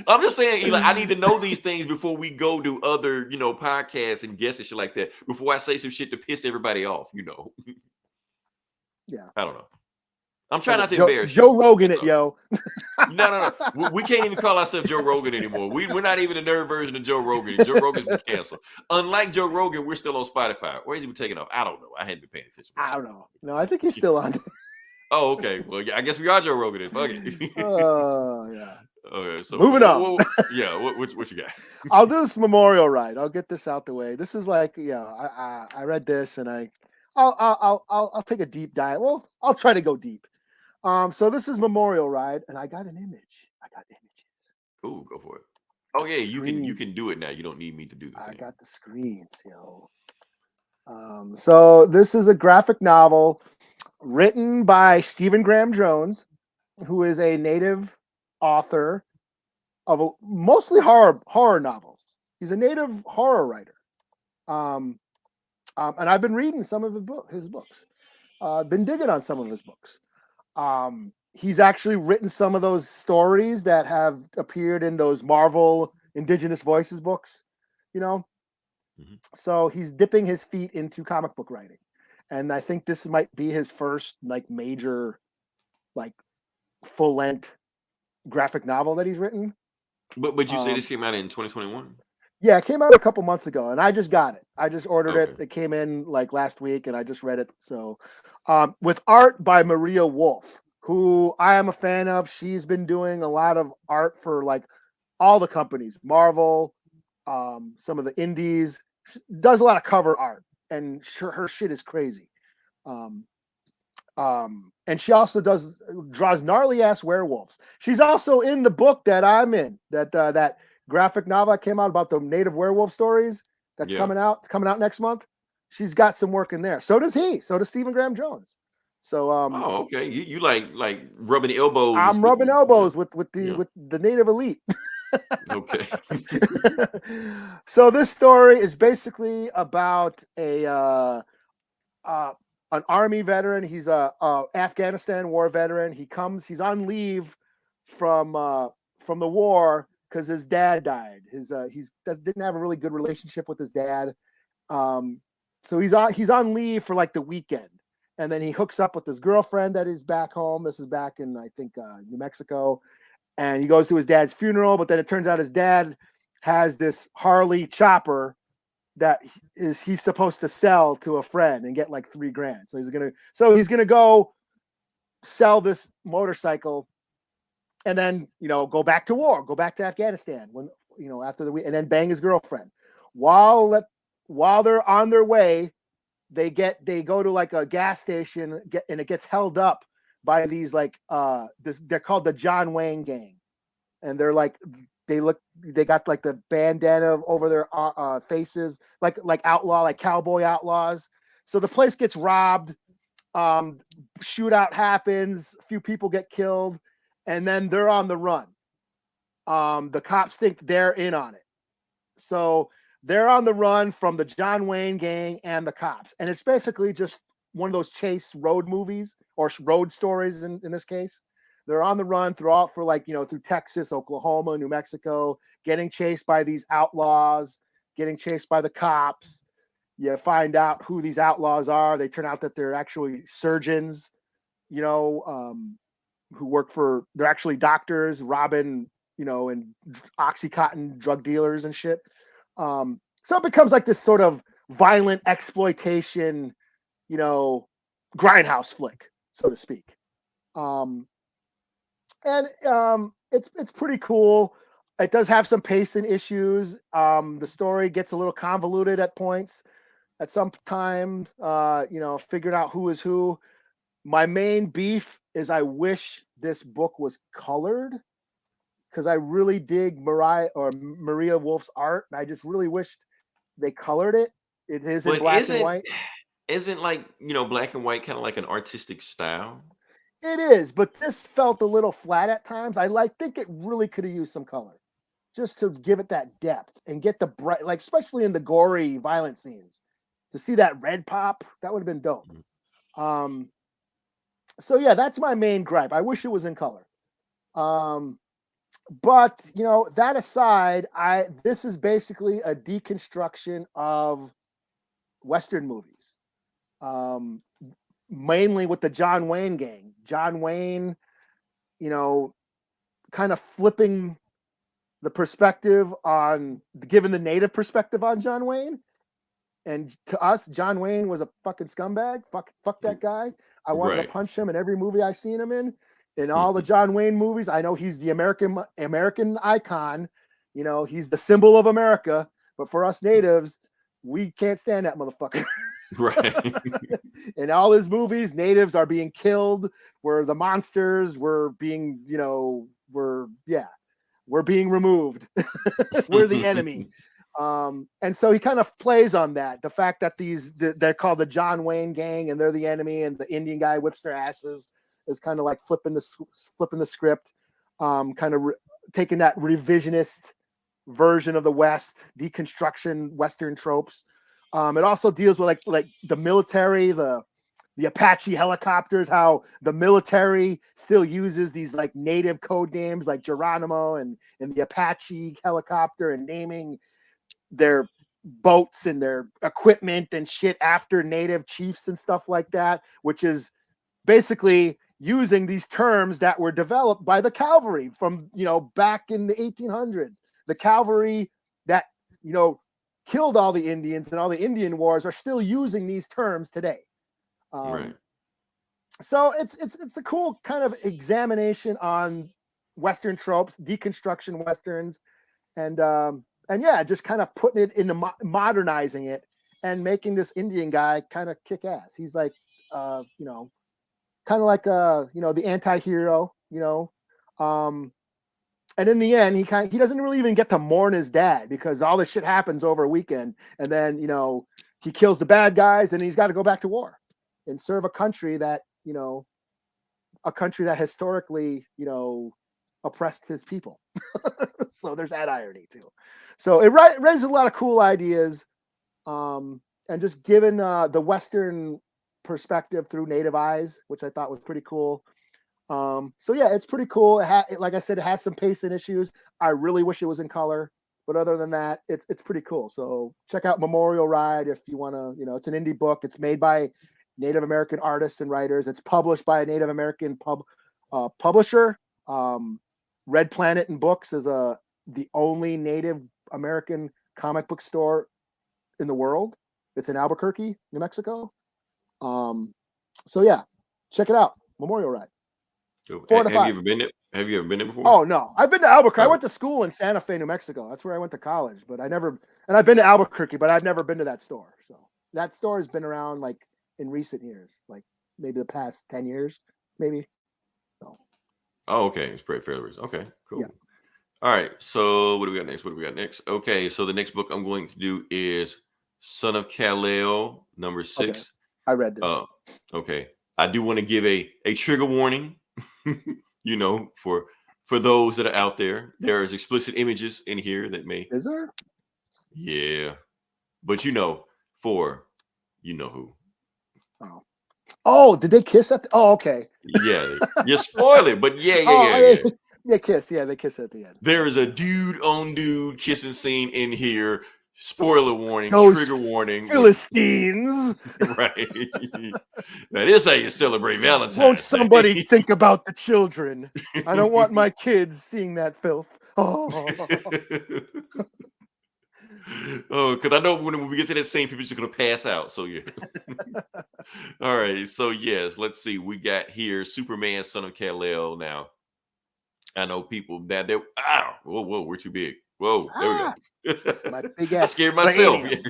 I'm just saying, Eli, I need to know these things before we go to other, podcasts and guests and shit like that. Before I say some shit to piss everybody off, Yeah. I don't know. I'm trying not to embarrass Joe Rogan it, yo. No. We can't even call ourselves Joe Rogan anymore. We're not even a nerd version of Joe Rogan. Joe Rogan's been canceled. Unlike Joe Rogan, we're still on Spotify. Or has he been taken off? I don't know. I hadn't been paying attention. I don't know. No, I think he's still on. Oh, okay. Well, yeah, I guess we are Joe Rogan then. Fuck it. Oh, yeah. Okay, so moving on. What you got? I'll do this memorial ride. I'll get this out the way. This is like, I read this and I'll take a deep dive. Well, I'll try to go deep. So this is Memorial Ride, and I got an image. I got images. Ooh, go for it. Oh yeah, you can do it now. You don't need me to do the thing. I got the screens, yo. So this is a graphic novel written by Stephen Graham Jones, who is a native author of mostly horror novels. He's a native horror writer. And I've been reading some of his books. Been digging on some of his books. He's actually written some of those stories that have appeared in those Marvel Indigenous Voices books, Mm-hmm. So he's dipping his feet into comic book writing. And I think this might be his first major, full-length graphic novel that he's written. But you say this came out in 2021? Yeah, it came out a couple months ago, and I just got it. I just ordered it. It came in last week, and I just read it. So, with art by Maria Wolf, who I am a fan of. She's been doing a lot of art for all the companies, Marvel, some of the indies. She does a lot of cover art, and her shit is crazy. And she also draws gnarly ass werewolves. She's also in the book that I'm in, that graphic novel that came out about the native werewolf stories that's coming out. It's coming out next month. She's got some work in there. So does he. So does Stephen Graham Jones. So oh, okay. You like rubbing elbows. I'm rubbing elbows with the native elite. Okay. So this story is basically about an army veteran. He's a Afghanistan war veteran. He's on leave from the war because his dad died. Didn't have a really good relationship with his dad. So he's on leave for the weekend, and then he hooks up with his girlfriend that is back home. This is back in I think New Mexico, and he goes to his dad's funeral. But then it turns out his dad has this Harley chopper that he's supposed to sell to a friend and get $3,000. So he's gonna go sell this motorcycle, and then go back to war, go back to Afghanistan when after the week, and then bang his girlfriend. While they're on their way, they go to a gas station, and it gets held up by these they're called the John Wayne gang, and they're they got the bandana over their faces, like cowboy outlaws. So the place gets robbed. Shootout happens. A few people get killed, and then they're on the run. The cops think they're in on it. So they're on the run from the John Wayne gang and the cops. And it's basically just one of those chase road movies or road stories in this case. They're on the run throughout for like, through Texas, Oklahoma, New Mexico, getting chased by these outlaws, getting chased by the cops. You find out who these outlaws are. They turn out that they're actually surgeons, who work they're actually doctors, robbing, and Oxycontin drug dealers and shit. So it becomes like this sort of violent exploitation, grindhouse flick, so to speak. It's pretty cool. It does have some pacing issues. The story gets a little convoluted at points. At some time, figured out who is who. My main beef is I wish this book was colored, because I really dig Maria Wolf's art, and I just really wished they colored it. It is in black and white. Isn't like, black and white kind of like an artistic style? It is, but this felt a little flat at times. I think it really could have used some color, just to give it that depth and get the bright, like especially in the gory, violent scenes, to see that red pop. That would have been dope. So yeah, that's my main gripe. I wish it was in color. But that aside, this is basically a deconstruction of Western movies. Mainly with the John Wayne gang. John Wayne, kind of flipping the perspective on giving the native perspective on John Wayne. And to us, John Wayne was a fucking scumbag. Fuck that guy. I wanted to punch him in every movie I seen him in. In all the John Wayne movies, I know he's the American icon. He's the symbol of America. But for us natives, we can't stand that motherfucker. Right. In all his movies, natives are being killed. We're the monsters. We're being, we're being removed. We're the enemy. And so he kind of plays on that. The fact that they're called the John Wayne gang and they're the enemy, and the Indian guy whips their asses, is kind of like flipping the script, kind of taking that revisionist version of the West, deconstruction Western tropes. It also deals with like the military, the Apache helicopters, how the military still uses these like native code names like Geronimo and the Apache helicopter, and naming their boats and their equipment and shit after native chiefs and stuff like that, which is basically using these terms that were developed by the cavalry from, back in the 1800s. The cavalry that, killed all the Indians and all the Indian wars are still using these terms today. Right. So it's a cool kind of examination on Western tropes, deconstruction Westerns, and yeah, just kind of putting it into modernizing it and making this Indian guy kind of kick ass. He's like, kind of like the anti-hero, and in the end, he doesn't really even get to mourn his dad, because all this shit happens over a weekend, and then he kills the bad guys, and he's got to go back to war and serve a country that historically oppressed his people. So there's that irony too. So it raises a lot of cool ideas, and just given the Western perspective through native eyes, which I thought was pretty cool. So yeah, it's pretty cool. Like I said, it has some pacing issues. I really wish it was in color, but other than that, it's pretty cool. So check out Memorial Ride if you want to. It's an indie book. It's made by Native American artists and writers. It's published by a Native American publisher. Red Planet and Books is the only Native American comic book store in the world. It's in Albuquerque, New Mexico. So yeah, check it out. Memorial Ride. Have you ever been there? Have you ever been there before? Oh no, I've been to Albuquerque. I went to school in Santa Fe, New Mexico. That's where I went to college. But I've been to Albuquerque, but I've never been to that store. So that store has been around like in recent years, like maybe the past 10 years, maybe. So. Oh, okay. It's pretty fairly recent. Okay, cool. Yeah. All right. So what do we got next? Okay. So the next book I'm going to do is Son of Kal-El, number 6. Okay. I read this. Okay. I do want to give a trigger warning, for those that are out there. There is explicit images in here that may. Is there? Yeah. But you know, for you know who. Oh, did they kiss at oh, okay. Yeah. You spoil it, but yeah, Oh, yeah. they kiss. Yeah, they kiss at the end. There is a dude on dude kissing scene in here. Spoiler warning, Those trigger warning. Philistines. Right. Now this how you celebrate Won't Valentine's somebody Day. think about the children? I don't want my kids seeing that filth. Oh, Oh, because I know when we get to that scene, people are just gonna pass out. So yeah. All right. So yes, let's see. We got here Superman, son of Kal-El. Now I know people that they whoa, we're too big. Whoa, there we ah, go. my big I ass scared myself. cranium.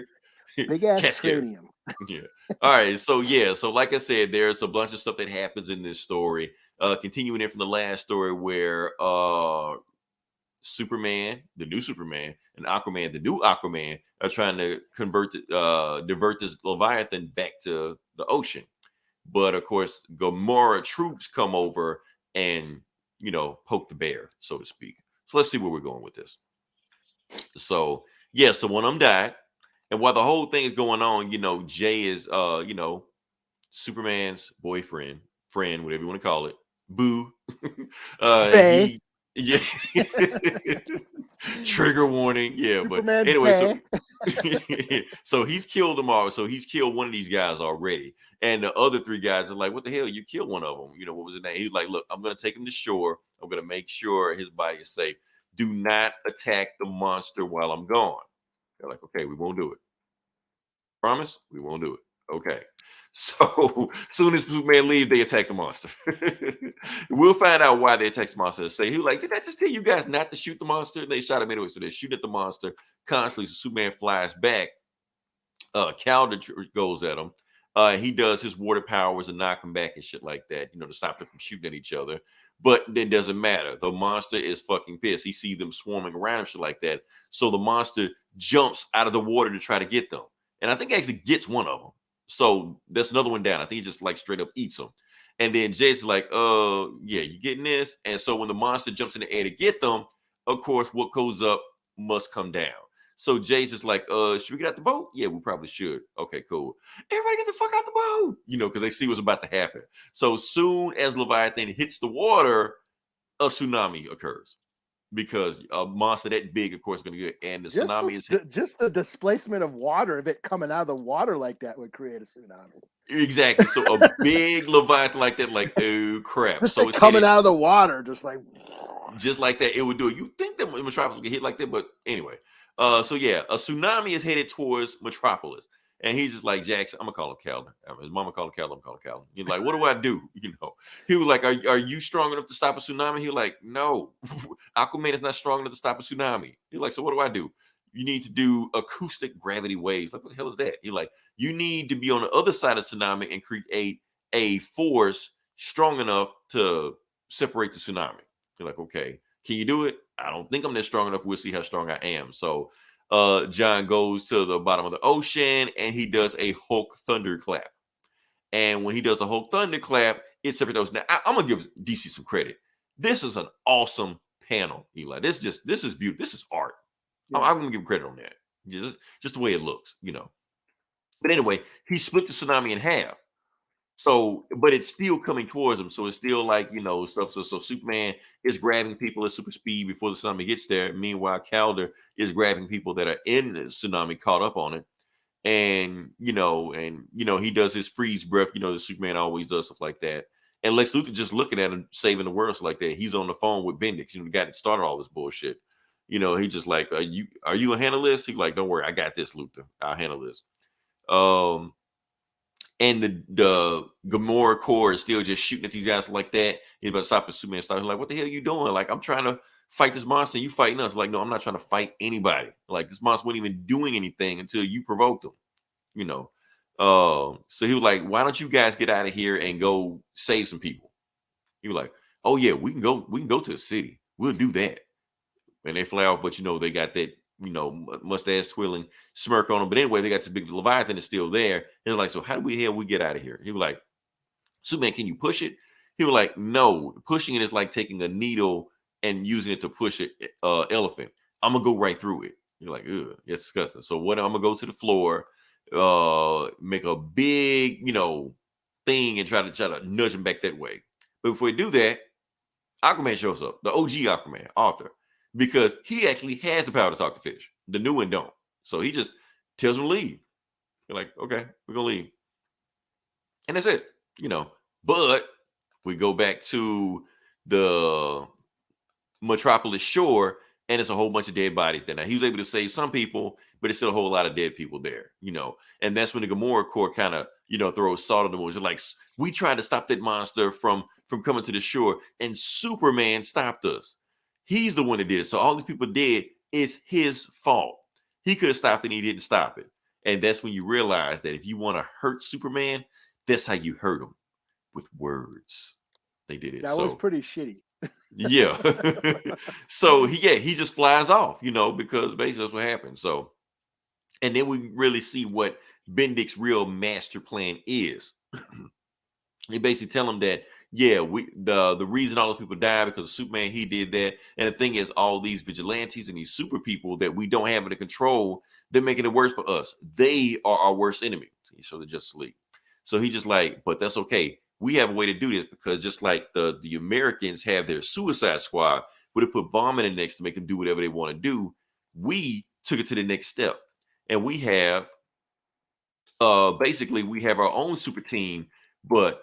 Yeah. Big ass Cat scare. cranium. Yeah. All right. So yeah. So like I said, there's a bunch of stuff that happens in this story. Continuing in from the last story where Superman, the new Superman, and Aquaman, the new Aquaman, are trying to divert this Leviathan back to the ocean. But of course, Gamora troops come over and poke the bear, so to speak. So let's see where we're going with this. So yeah, so one of them died, and while the whole thing is going on, Jay is Superman's boyfriend, friend, whatever you want to call it, boo. Bay. He yeah. Trigger warning. Yeah, Superman but anyway, Bay. so he's killed them all. So he's killed one of these guys already. And the other three guys are like, what the hell? You killed one of them. What was his name? He was like, look, I'm going to take him to shore. I'm going to make sure his body is safe. Do not attack the monster while I'm gone. They're like, okay, we won't do it. Promise? We won't do it. Okay. So soon as Superman leaves, they attack the monster. We'll find out why they attack the monster. Say, he was like, did I just tell you guys not to shoot the monster? They shot him anyway. So they shoot at the monster constantly. So Superman flies back. Kal-El goes at him. He does his water powers and knock him back and shit like that, to stop them from shooting at each other. But it doesn't matter. The monster is fucking pissed. He sees them swarming around and shit like that. So the monster jumps out of the water to try to get them. And I think he actually gets one of them. So that's another one down. I think he just like straight up eats them. And then Jason's like, yeah, you getting this? And so when the monster jumps in the air to get them, of course, what goes up must come down. So Jason's like, should we get out the boat? Yeah, we probably should. Okay, cool. Everybody get the fuck out the boat, because they see what's about to happen. So soon as Leviathan hits the water, a tsunami occurs. Because a monster that big, of course, is going to get, and the tsunami is just the displacement of water, of it coming out of the water like that would create a tsunami. Exactly. So a big Leviathan like that, like, oh crap. Just so it's coming out of the water, just like that, it would do it. You think that Metropolis would get hit like that, but anyway. So yeah, a tsunami is headed towards Metropolis. And he's just like, Jackson, I'm gonna call him Calvin. His mama called him Calvin, I'm calling Calvin. He's like, what do I do? He was like, are you strong enough to stop a tsunami? He was like, no, Aquaman is not strong enough to stop a tsunami. He's like, so what do I do? You need to do acoustic gravity waves. Like, what the hell is that? He's like, you need to be on the other side of the tsunami and create a force strong enough to separate the tsunami. You're like, okay, can you do it? I don't think I'm that strong enough. We'll see how strong I am. So John goes to the bottom of the ocean and he does a Hulk thunderclap. And when he does a Hulk thunderclap, it separates those. Now I'm gonna give DC some credit. This is an awesome panel, Eli. This is beautiful. This is art. Yeah. I'm gonna give him credit on that. Just the way it looks, But anyway, he split the tsunami in half. So, but it's still coming towards him. So it's still like, stuff. So Superman is grabbing people at super speed before the tsunami gets there. Meanwhile, Kal-El is grabbing people that are in the tsunami caught up on it. And, he does his freeze breath, the Superman always does stuff like that. And Lex Luthor just looking at him, saving the world like that. He's on the phone with Bendix, the guy that started all this bullshit. He just like, are you gonna handle this? He's like, don't worry, I got this, Luthor. I'll handle this. And the Gamora Corps is still just shooting at these guys like that. He's about to stop the Superman. He's like, what the hell are you doing? Like, I'm trying to fight this monster. You fighting us? Like, no, I'm not trying to fight anybody. Like, this monster wasn't even doing anything until you provoked him. So he was like, why don't you guys get out of here and go save some people? He was like, oh yeah, we can go to the city. We'll do that. And they fly off, but they got that mustache twirling smirk on them. But anyway, they got the big Leviathan is still there. They're like, so how do we get out of here? He was like, Superman, can you push it? He was like, no, pushing it is like taking a needle and using it to push an elephant. I'm gonna go right through it. You're like, ugh, it's disgusting. So what? I'm gonna go to the floor, make a big, thing, and try to nudge him back that way. But before we do that, Aquaman shows up, the OG Aquaman, Arthur, because he actually has the power to talk to fish. The new one don't. So he just tells him to leave. You're like, okay, we're gonna leave, and that's it. But we go back to the Metropolis shore, and it's a whole bunch of dead bodies there. Now he was able to save some people, but it's still a whole lot of dead people there. And that's when the Gamora Corps kind of throws salt on the wounds. They're like, we tried to stop that monster from coming to the shore, and Superman stopped us. He's the one that did it. So all these people dead is his fault. He could have stopped it, and he didn't stop it. And that's when you realize that if you want to hurt Superman, that's how you hurt him, with words. They did it. That was pretty shitty. Yeah. So he just flies off, because basically that's what happened. So, and then we really see what Benedick's real master plan is. They basically tell him that, the reason all those people died because of Superman, he did that. And the thing is, all these vigilantes and these super people that we don't have under control, they're making it worse for us. They are our worst enemy. So they're just asleep. So he just like, but that's okay. We have a way to do this, because just like the Americans have their Suicide Squad, where they put bomb in the necks to make them do whatever they want to do, we took it to the next step. And we have, basically, we have our own super team, but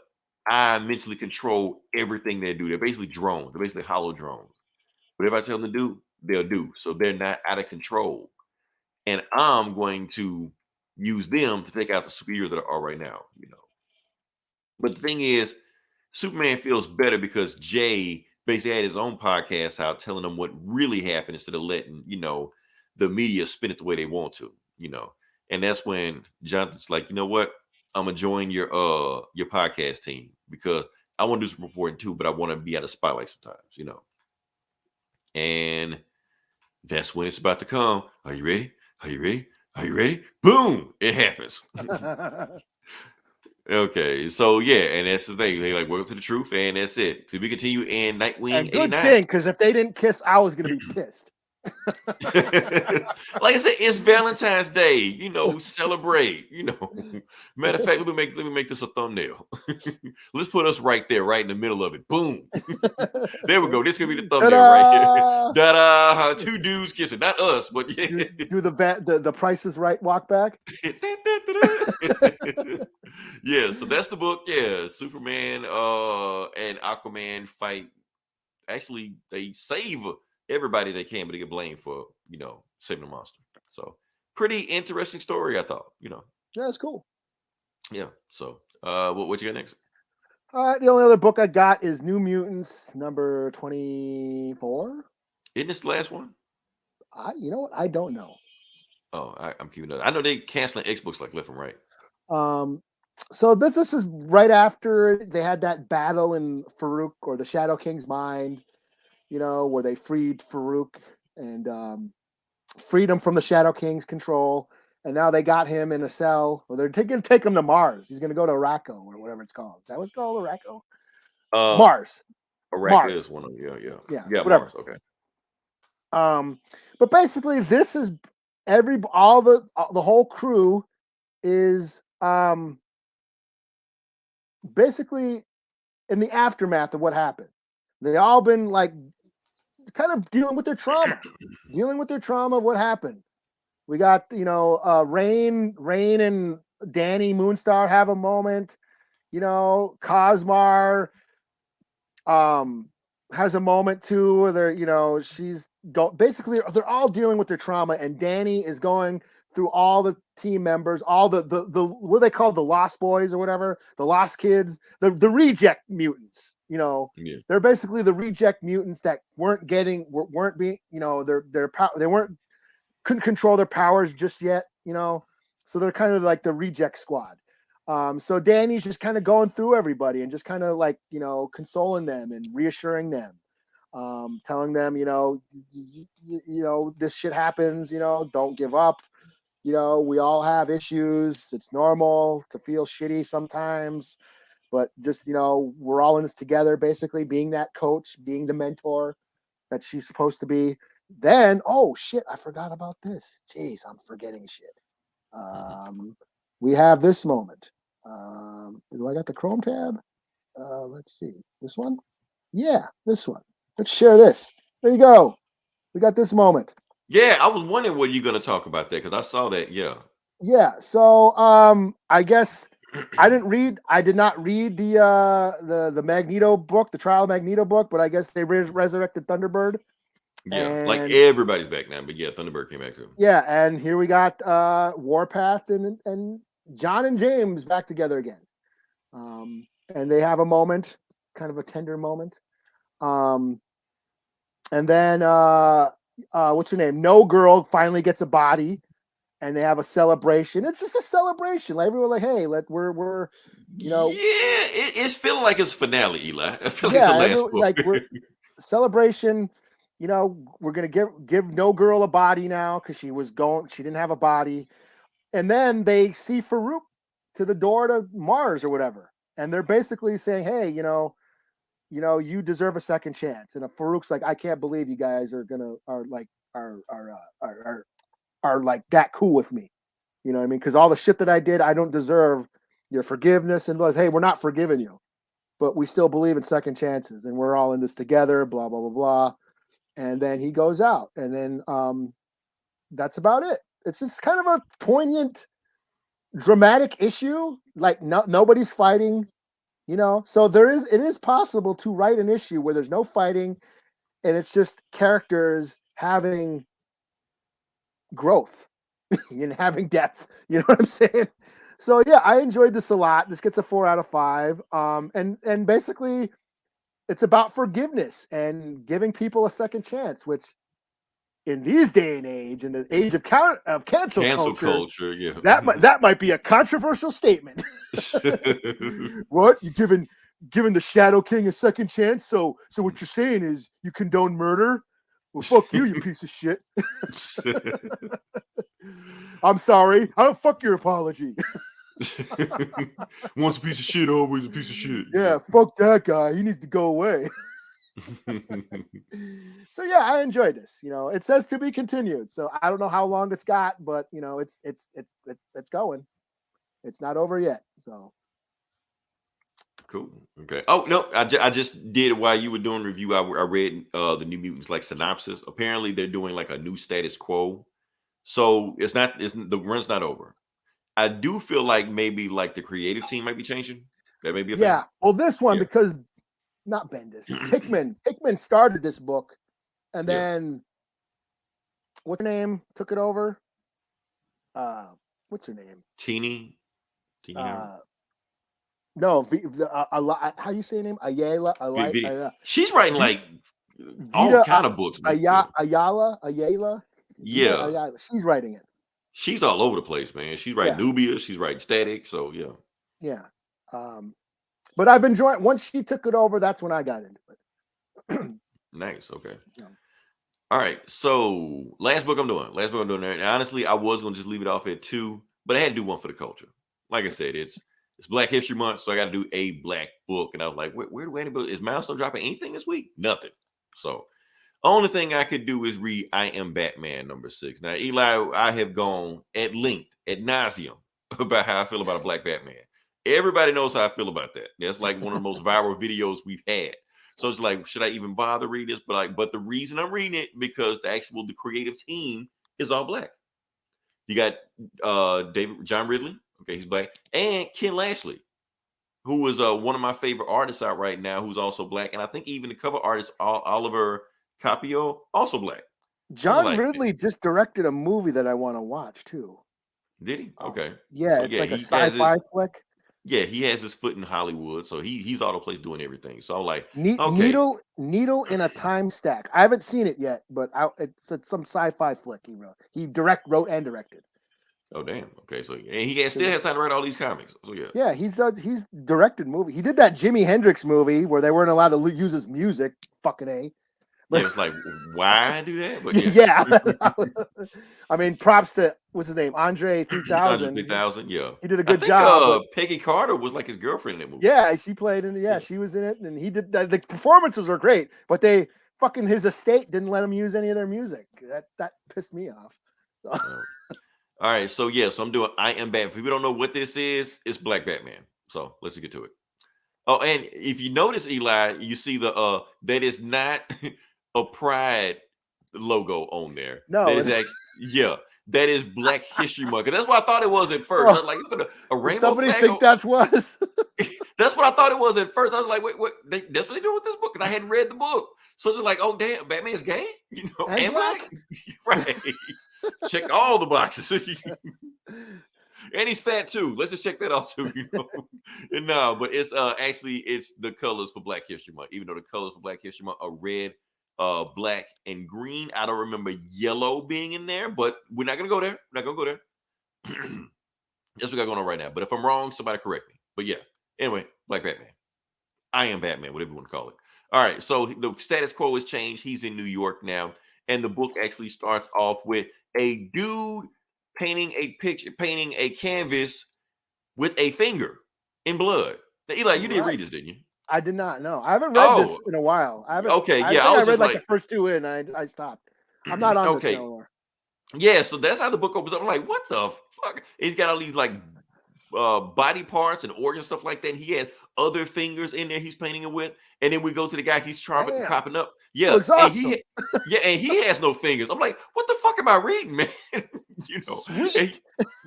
I mentally control everything they do. They're basically drones. They're basically hollow drones. Whatever I tell them to do, they'll do. So they're not out of control. And I'm going to use them to take out the superheroes that are right now, But the thing is, Superman feels better because Jay basically had his own podcast out telling them what really happened, instead of letting, the media spin it the way they want to, And that's when Jonathan's like, you know what? I'm gonna join your podcast team, because I want to do some reporting too, but I want to be out of spotlight sometimes, And that's when it's about to come. Are you ready? Are you ready? Are you ready? Boom! It happens. Okay, so and that's the thing. They like, welcome to the truth, and that's it. So we continue in Nightwing and good 89. thing, because if they didn't kiss, I was gonna be pissed. Like I said, it's Valentine's Day. Celebrate. Matter of fact, let me make this a thumbnail. Let's put us right there, right in the middle of it. Boom. There we go. This is gonna be the thumbnail right here. Da-da! Two dudes kissing, not us, but yeah. Do the Price is Right walk back. Yeah, so that's the book. Yeah, Superman and Aquaman fight. Actually, they save everybody they can, but they get blamed for saving the monster. So pretty interesting story, I thought. Yeah, that's cool. Yeah. So what you got next? The only other book I got is New Mutants number 24. Isn't this the last one? You know what? I don't know. Oh, I'm keeping that. I know they canceling X books like left and right. So this is right after they had that battle in Farouk, or the Shadow King's mind, where they freed Farouk and freed him from the Shadow King's control. And now they got him in a cell, or they're going to take him to Mars. He's going to go to Araco, or whatever it's called. Is that what it's called, Araco? Mars. Araco is one of them. Yeah, whatever. Mars. Okay. But basically, this is the whole crew is basically in the aftermath of what happened. They all been like kind of dealing with their trauma of what happened. We got, Rain and Danny Moonstar have a moment. Cosmar has a moment too, where they're, basically they're all dealing with their trauma, and Danny is going through all the team members, all the what they call the Lost Boys or whatever, the Lost Kids, the reject mutants. They're basically the reject mutants that weren't being, their power, couldn't control their powers just yet, so they're kind of like the reject squad. So Danny's just kind of going through everybody and just kind of like, consoling them and reassuring them, telling them, this shit happens, don't give up. We all have issues. It's normal to feel shitty sometimes, but just, we're all in this together, basically being that coach, being the mentor that she's supposed to be. Then, oh shit, I forgot about this. Jeez, I'm forgetting shit. We have this moment. Do I got the Chrome tab? Let's see. This one? Yeah, this one. Let's share this. There you go. We got this moment. Yeah, I was wondering what you're gonna talk about that because I saw that. Yeah. Yeah. So I guess I did not read the Magneto book, the Trial of Magneto book, but I guess they resurrected Thunderbird. Yeah, like And everybody's back now, but yeah, Thunderbird came back too. yeah, and here we got Warpath and John and James back together again. And they have a moment, kind of a tender moment. And then what's her name? No Girl finally gets a body, and they have a celebration. It's just a celebration. Like everyone, like, hey, we're Yeah, it's feeling like it's finale, Eli. I feel like yeah, it's the last book. like we're celebration. We're gonna give No Girl a body now because she didn't have a body, and then they see Farouk to the door to Mars or whatever, and they're basically saying, hey, you deserve a second chance. And Farouk's like, I can't believe you guys are like that cool with me. You know what I mean? Because all the shit that I did, I don't deserve your forgiveness. And hey, we're not forgiving you, but we still believe in second chances, and we're all in this together. Blah blah blah blah. And then he goes out, and then that's about it. It's just kind of a poignant, dramatic issue. Like nobody's fighting. So it is possible to write an issue where there's no fighting and it's just characters having growth and having depth. You know what I'm saying? So yeah, I enjoyed this a lot. This gets a 4 out of 5. And basically it's about forgiveness and giving people a second chance, which in these day and age, in the age of cancel culture, yeah, that might be a controversial statement. What, you giving the Shadow King a second chance? So what you're saying is you condone murder? Well, fuck you, you piece of shit. I'm sorry. I don't fuck your apology. Once a piece of shit, always a piece of shit. Yeah, fuck that guy. He needs to go away. So yeah, I enjoyed this. It says to be continued. So I don't know how long it's got, but it's going. It's not over yet. So cool. Okay. Oh no, I just did while you were doing review. I read the New Mutants like synopsis. Apparently, they're doing like a new status quo. So the run's not over. I do feel like maybe like the creative team might be changing. That may be a thing. Yeah. Well, this one because not Bendis, Hickman started this book, and then what's her name took it over? What's her name? Teeny. No, how you say her name? Ayala. She's writing like all kind of books. Ayala. Yeah, Ayala. She's writing it. She's all over the place, man. She's writing Nubia. She's writing Static. So yeah. Yeah. But I've enjoyed. Once she took it over, that's when I got into it. Nice. Okay. Yeah. All right. So last book I'm doing. And honestly, I was gonna just leave it off at 2, but I had to do one for the culture. Like I said, it's Black History Month, so I got to do a Black book. And I was like, where do anybody? Is Milestone dropping anything this week? Nothing. So only thing I could do is read I Am Batman #6. Now, Eli, I have gone at length, ad nauseum, about how I feel about a Black Batman. Everybody knows how I feel about that. That's like one of the most viral videos we've had. So it's like, should I even bother read this? But the reason I'm reading it because the creative team is all Black. You got John Ridley, okay, he's Black, and Ken Lashley, who is one of my favorite artists out right now, who's also Black, and I think even the cover artist Oliver Capio, also Black. John Ridley just directed a movie that I want to watch too. Did he? Okay. Yeah, so, it's like a sci-fi flick. Yeah, he has his foot in Hollywood, so he's all the place doing everything. So I'm like, Needle in a Time Stack. I haven't seen it yet, but it's some sci-fi flick he wrote. He wrote and directed. Oh damn. Okay, so and he still has time to write all these comics. So yeah. Yeah, he's directed movie. He did that Jimi Hendrix movie where they weren't allowed to use his music. Fucking A. But, it's like, why do that? But yeah. I mean, props to what's his name, Andre 3000. Andre 3000, yeah. He did a good job. Peggy Carter was like his girlfriend in that movie. Yeah, she played in it. Yeah, she was in it, and he did. The performances were great, but fucking his estate didn't let him use any of their music. That pissed me off. All right, so so I'm doing I Am Batman. If people don't know what this is, it's Black Batman. So let's get to it. Oh, and if you notice, Eli, you see the that is not a Pride logo on there. No, That is actually that is Black History Month. That's what I thought it was at first. I was like, you put a rainbow somebody flag think that was? That's what I thought it was at first. I was like, wait, what? That's what they do with this book? Because I hadn't read the book. So it's like, oh damn, Batman's gay, you know, and black. Right. Check all the boxes. And he's fat too. Let's just check that off too, you know. No, but it's actually it's the colors for Black History Month. Even though the colors for Black History Month are red, black, and green. I don't remember yellow being in there, but we're not gonna go there. We're not gonna go there. That's what we got going on right now. But if I'm wrong, somebody correct me. But yeah. Anyway, Black Batman. I Am Batman, whatever you want to call it. All right, so the status quo has changed. He's in New York now, and the book actually starts off with a dude painting a canvas with a finger in blood. Now, Eli, you didn't read this, didn't you? I did not. No, I haven't read this in a while. I haven't. Okay, I read like the first two in. I stopped. I'm not on this anymore. Yeah, so that's how the book opens up. I'm like, what the fuck? He's got all these like body parts and organ stuff like that. And he had other fingers in there he's painting it with. And then we go to the guy he's chopping up. Yeah. Looks awesome. And he has no fingers. I'm like, what the fuck am I reading, man? You know. Sweet.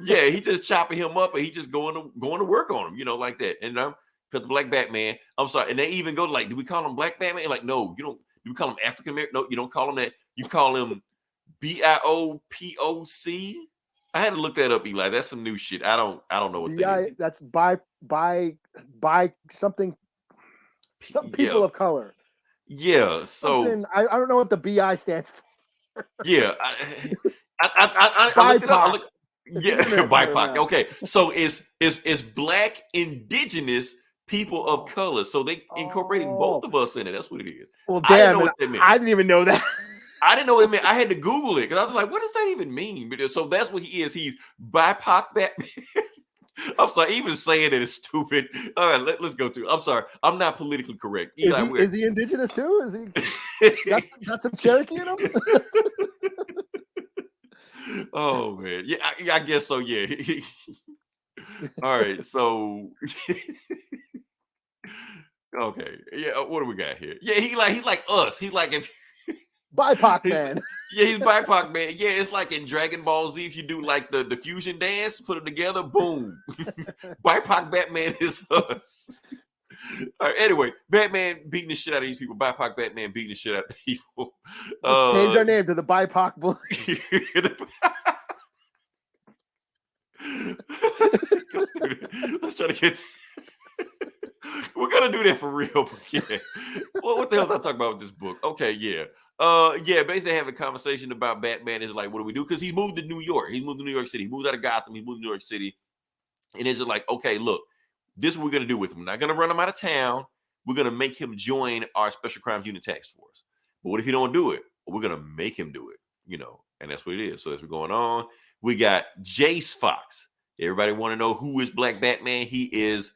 He just chopping him up and he just going to work on him, you know, like that. And because the Black Batman, I'm sorry, and they even go to like, do we call him Black Batman? Like, no, you don't. Do we call him African American? No, you don't call him that. You call him BIPOC. I had to look that up, Eli. That's some new shit. I don't know what that is. That's by something. Some people of color. Yeah. So I don't know what the BI stands for. Yeah. BIPOC. BIPOC. Okay. So it's Black Indigenous people of color. So they incorporated both of us in it. That's what it is. Well, damn, I didn't even know that. I didn't know what it meant. I had to Google it because I was like, what does that even mean? So that's what he is. He's BIPOC Batman. I'm sorry, even saying it is stupid. All right, let's go through. I'm sorry, I'm not politically correct. Is he indigenous too? Is he got some Cherokee in him? Oh man, yeah, I guess so. Yeah. All right, so okay, yeah. What do we got here? Yeah, he's like us. He's like if. BIPOC man. Yeah, he's BIPOC man. Yeah, it's like in Dragon Ball Z. If you do like the fusion dance, put them together, boom. BIPOC Batman is us. All right, anyway, Batman beating the shit out of these people. BIPOC Batman beating the shit out of people. Let's change our name to the BIPOC Bully. Let's try to get. We're gonna do that for real. But yeah. Well, what the hell did I talk about with this book? Okay, yeah. Basically having a conversation about Batman is like, what do we do? Because he moved to New York. He moved to New York City. He moved out of Gotham. He moved to New York City. And it's just like, okay, look, this is what we're gonna do with him. We're not gonna run him out of town. We're gonna make him join our Special Crimes Unit Task Force. But what if he don't do it? Well, we're gonna make him do it, you know, and that's what it is. So that's what's going on. We got Jace Fox. Everybody want to know who is Black Batman? He is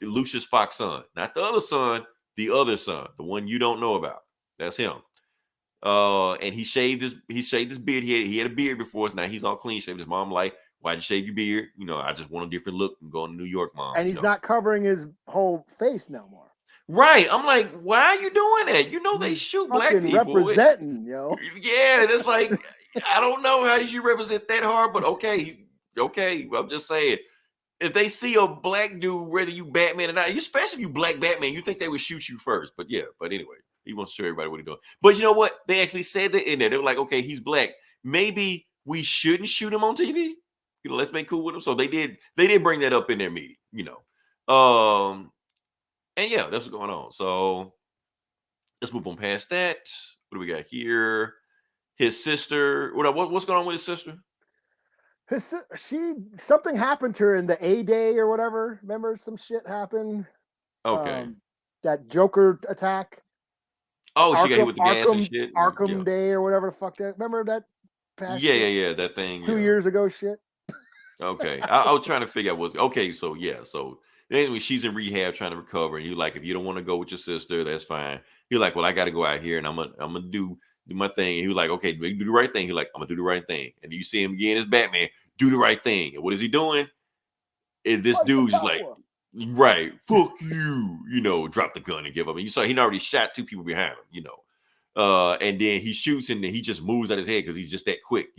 Lucius Fox's son, not the other son, the other son, the one you don't know about. That's him. And he shaved his beard. He had a beard before. So now he's all clean shaved. His mom like, why'd you shave your beard? You know, I just want a different look and going to New York, Mom. And he's not covering his whole face no more. Right. I'm like, why are you doing that? You know they shoot black people. Representing, yo. Yeah, it's like, I don't know how you represent that hard, but okay. I'm just saying. If they see a black dude, whether you Batman or not, especially you Black Batman, you think they would shoot you first. But yeah, anyway, he wants to show everybody what he's doing. But you know what? They actually said that in there. They were like, okay, he's black. Maybe we shouldn't shoot him on TV. You know, let's make cool with him. So they did bring that up in their meeting, you know. And yeah, that's what's going on. So let's move on past that. What do we got here? His sister. What's going on with his sister? Something happened to her in the A-Day or whatever. Remember, some shit happened. Okay. That Joker attack. Oh, she got hit with the gas and shit. Arkham Day or whatever the fuck that. Remember that? Yeah, that thing. 2 years ago, shit. Okay, I was trying to figure out so anyway, she's in rehab trying to recover, and you like, if you don't want to go with your sister, that's fine. He's like, well, I got to go out here and I'm gonna do my thing. And he was like, okay, do the right thing. He's like, I'm gonna do the right thing. And you see him again as Batman, do the right thing. And what is he doing? And this dude's just like, right, fuck you, drop the gun and give up. And you saw he already shot 2 people behind him, and then he shoots and then he just moves out his head because he's just that quick,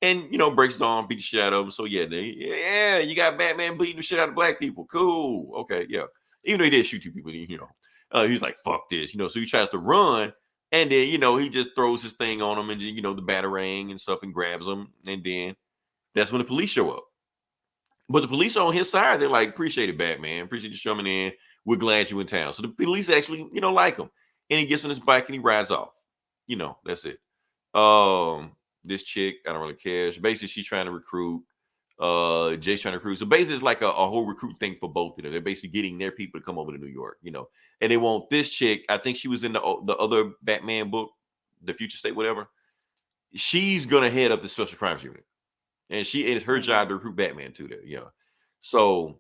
and breaks his arm, beats the shit out of him. So yeah, you got Batman bleeding the shit out of black people. Cool, okay, yeah. Even though he did shoot 2 people, he's like, fuck this, so he tries to run, and then he just throws his thing on him, and the batarang and stuff, and grabs him, and then that's when the police show up. But the police are on his side. They're like, appreciate it, Batman. Appreciate you coming in. We're glad you in town. So the police actually, like him. And he gets on his bike and he rides off. That's it. This chick, I don't really care. Basically, she's trying to recruit. Jay's trying to recruit. So basically, it's like a whole recruit thing for both of them. They're basically getting their people to come over to New York, And they want this chick. I think she was in the other Batman book, The Future State, whatever. She's going to head up the Special Crimes Unit. And it's her job to recruit Batman to there, So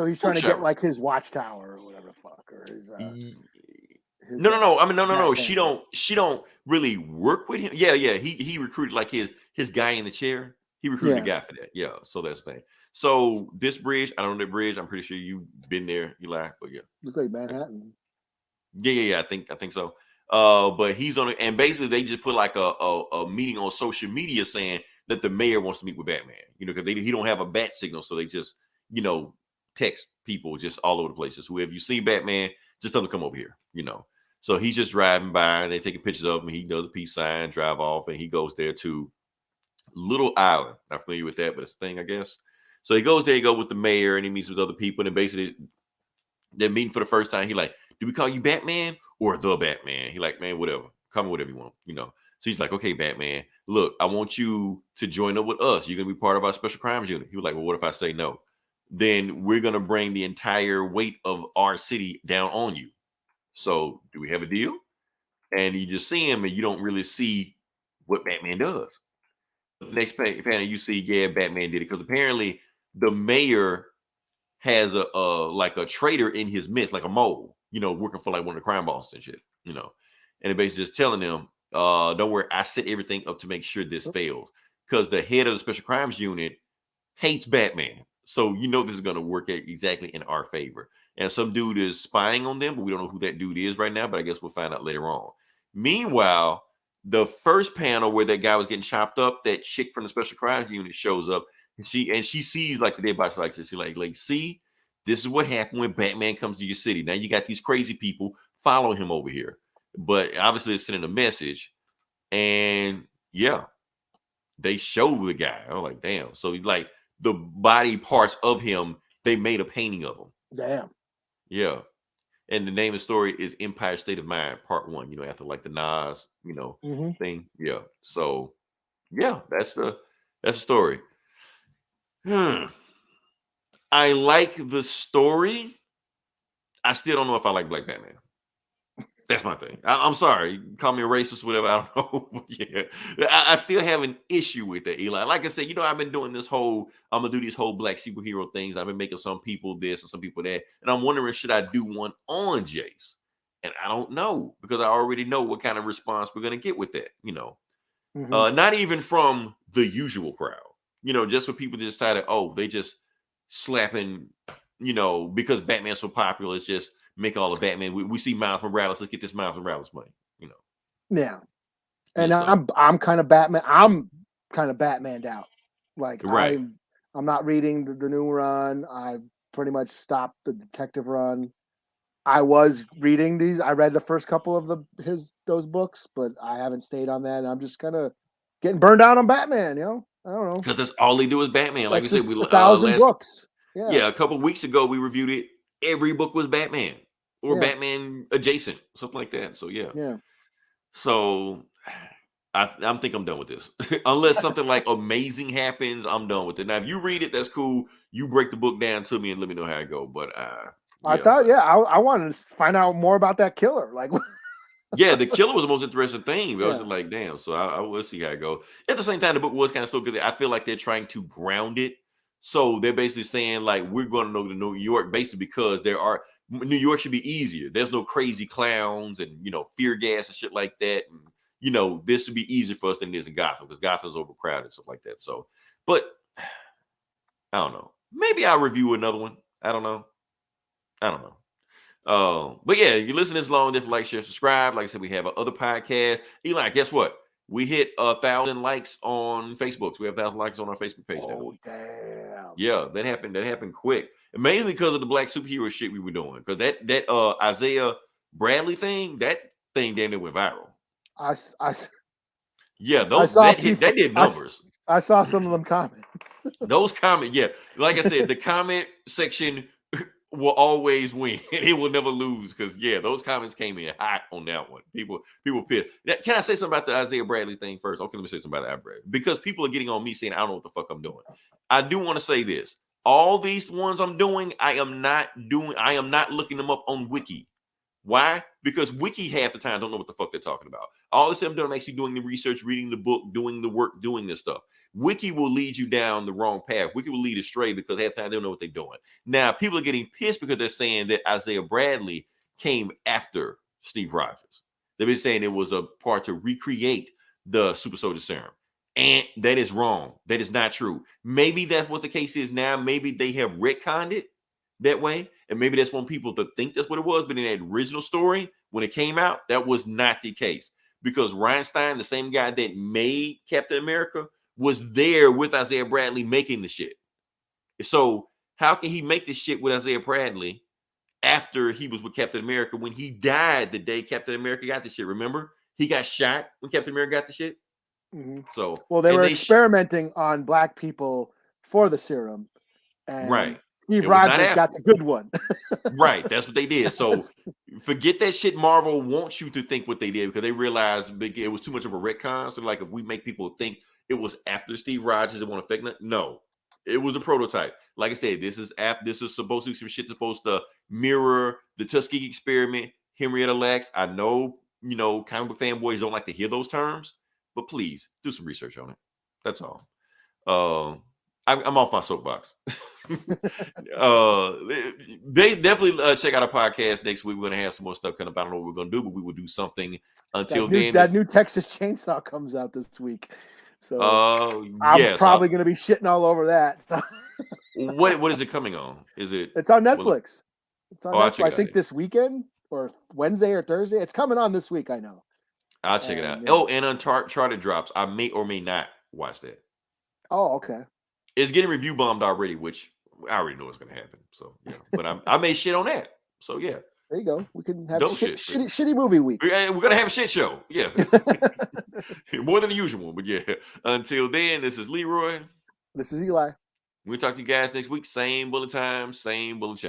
he's trying to get like his watchtower or whatever the fuck, or his no. I mean, no. She don't really work with him. Yeah. He recruited like his guy in the chair. He recruited the guy for that. Yeah. So that's the thing. So this bridge, I don't know the bridge. I'm pretty sure you've been there, Eli. But yeah, it's like Manhattan. Yeah. I think so. But he's on it, and basically they just put like a meeting on social media saying that the mayor wants to meet with Batman, because he don't have a bat signal, so they just, text people just all over the places. Whoever you see Batman, just tell them to come over here, So he's just driving by, and they're taking pictures of him. He does a peace sign, drive off, and he goes there to Little Island. Not familiar with that, but it's a thing, I guess. So he goes there, he goes with the mayor, and he meets with other people, and basically they're meeting for the first time. He like, do we call you Batman or the Batman? He like, man, whatever. Call me whatever you want, So he's like, okay, Batman, look, I want you to join up with us. You're going to be part of our special crimes unit. He was like, well, what if I say no? Then we're going to bring the entire weight of our city down on you. So do we have a deal? And you just see him and you don't really see what Batman does. The next panel you see, yeah, Batman did it. Because apparently the mayor has a traitor in his midst, like a mole, working for like one of the crime bosses and shit, And it basically just telling them, don't worry, I set everything up to make sure this fails. Because the head of the special crimes unit hates Batman. So this is going to work exactly in our favor. And some dude is spying on them, but we don't know who that dude is right now, but I guess we'll find out later on. Meanwhile, the first panel where that guy was getting chopped up, that chick from the special crimes unit shows up, and she sees like the dead body like this. She's like, see, this is what happened when Batman comes to your city. Now you got these crazy people following him over here. But obviously it's sending a message. And yeah, they show the guy. I'm like, damn. So like the body parts of him, they made a painting of him. Damn. Yeah. And the name of the story is Empire State of Mind, Part 1, after like the Nas, thing. Yeah. So yeah, that's the story. I like the story. I still don't know if I like Black Batman. That's my thing. I'm sorry. Call me a racist, whatever. I don't know. Yeah. I still have an issue with that, Eli. Like I said, I've been doing I'm going to do these whole black superhero things. I've been making some people this and some people that. And I'm wondering, should I do one on Jace? And I don't know, because I already know what kind of response we're going to get with that, Not even from the usual crowd, just for people that decided, they just slapping, because Batman's so popular, it's just make all the Batman. We see Miles Morales. Let's get this Miles Morales money. Yeah, and I'm kind of Batman. I'm kind of Batmaned out. Like right. I'm not reading the new run. I pretty much stopped the detective run. I was reading these. I read the first couple of those books, but I haven't stayed on that. And I'm just kind of getting burned out on Batman. I don't know, because that's all they do is Batman. Like we said, we 1,000 books. Yeah, a couple of weeks ago we reviewed it. Every book was Batman. Or Batman adjacent, something like that. So yeah. So I think I'm done with this. Unless something like amazing happens, I'm done with it. Now, if you read it, that's cool. You break the book down to me and let me know how it go. But I thought, I wanted to find out more about that killer. Like, yeah, the killer was the most interesting thing. I was just like, damn. So I will see how it goes. At the same time, the book was kind of still good. I feel like they're trying to ground it. So they're basically saying like, we're going to know the New York basically because there are. New York should be easier. There's no crazy clowns and fear gas and shit like that. And this would be easier for us than it is in Gotham because Gotham's overcrowded and stuff like that. So, but I don't know. Maybe I'll review another one. I don't know. But yeah, you listen this long, different like, share, subscribe. Like I said, we have other podcasts. Eli, guess what? We hit 1,000 likes on Facebook. So we have 1,000 likes on our Facebook page. Oh, damn. Yeah, that happened quick. Mainly because of the black superhero shit we were doing. Because that Isaiah Bradley thing, that thing damn near went viral. That did numbers. I saw some of them comments. Those comments, yeah. Like I said, the comment section will always win. It will never lose because those comments came in hot on that one. People pissed. Can I say something about the Isaiah Bradley thing first? Okay, let me say something about that, Bradley. Because people are getting on me saying I don't know what the fuck I'm doing. I do want to say this. All these ones I'm doing, I am not looking them up on Wiki. Why? Because Wiki half the time don't know what the fuck they're talking about. All this I'm doing, I'm actually doing the research, reading the book, doing the work, doing this stuff. Wiki will lead you down the wrong path. Wiki will lead astray because half the time they don't know what they're doing. Now, people are getting pissed because they're saying that Isaiah Bradley came after Steve Rogers. They've been saying it was a part to recreate the Super Soldier Serum. And that is wrong. That is not true. Maybe that's what the case is now. Maybe they have retconned it that way. And maybe that's when people think that's what it was. But in that original story, when it came out, that was not the case. Because Reinstein, the same guy that made Captain America, was there with Isaiah Bradley making the shit. So how can he make this shit with Isaiah Bradley after he was with Captain America when he died the day Captain America got the shit? Remember? He got shot when Captain America got the shit. Mm-hmm. So they were experimenting on black people for the serum. And right. Steve Rogers got the good one. Right. That's what they did. So forget that shit Marvel wants you to think what they did because they realized it was too much of a retcon. So like if we make people think it was after Steve Rogers and want to fake that, no. It was a prototype. Like I said, this is supposed to be some shit supposed to mirror the Tuskegee experiment, Henrietta Lacks. I know, comic book fanboys don't like to hear those terms, but please do some research on it. That's all. I'm off my soapbox. They definitely check out our podcast next week. We're gonna have some more stuff coming up. I don't know what we're gonna do, but we will do something until then. That new Texas Chainsaw comes out this week. So I'm probably going to be shitting all over that. So. What is it coming on? It's on Netflix. It's on Netflix. I think this weekend or Wednesday or Thursday. It's coming on this week. I know. I'll check it out. Yeah. Oh, and Uncharted drops. I may or may not watch that. Oh, okay. It's getting review bombed already, which I already know what's going to happen. So yeah, but I made shit on that. So yeah. There you go. We can have shitty movie week. We're going to have a shit show. Yeah. More than the usual. But yeah. Until then, this is Leroy. This is Eli. We'll talk to you guys next week. Same bullet time, same bullet channel.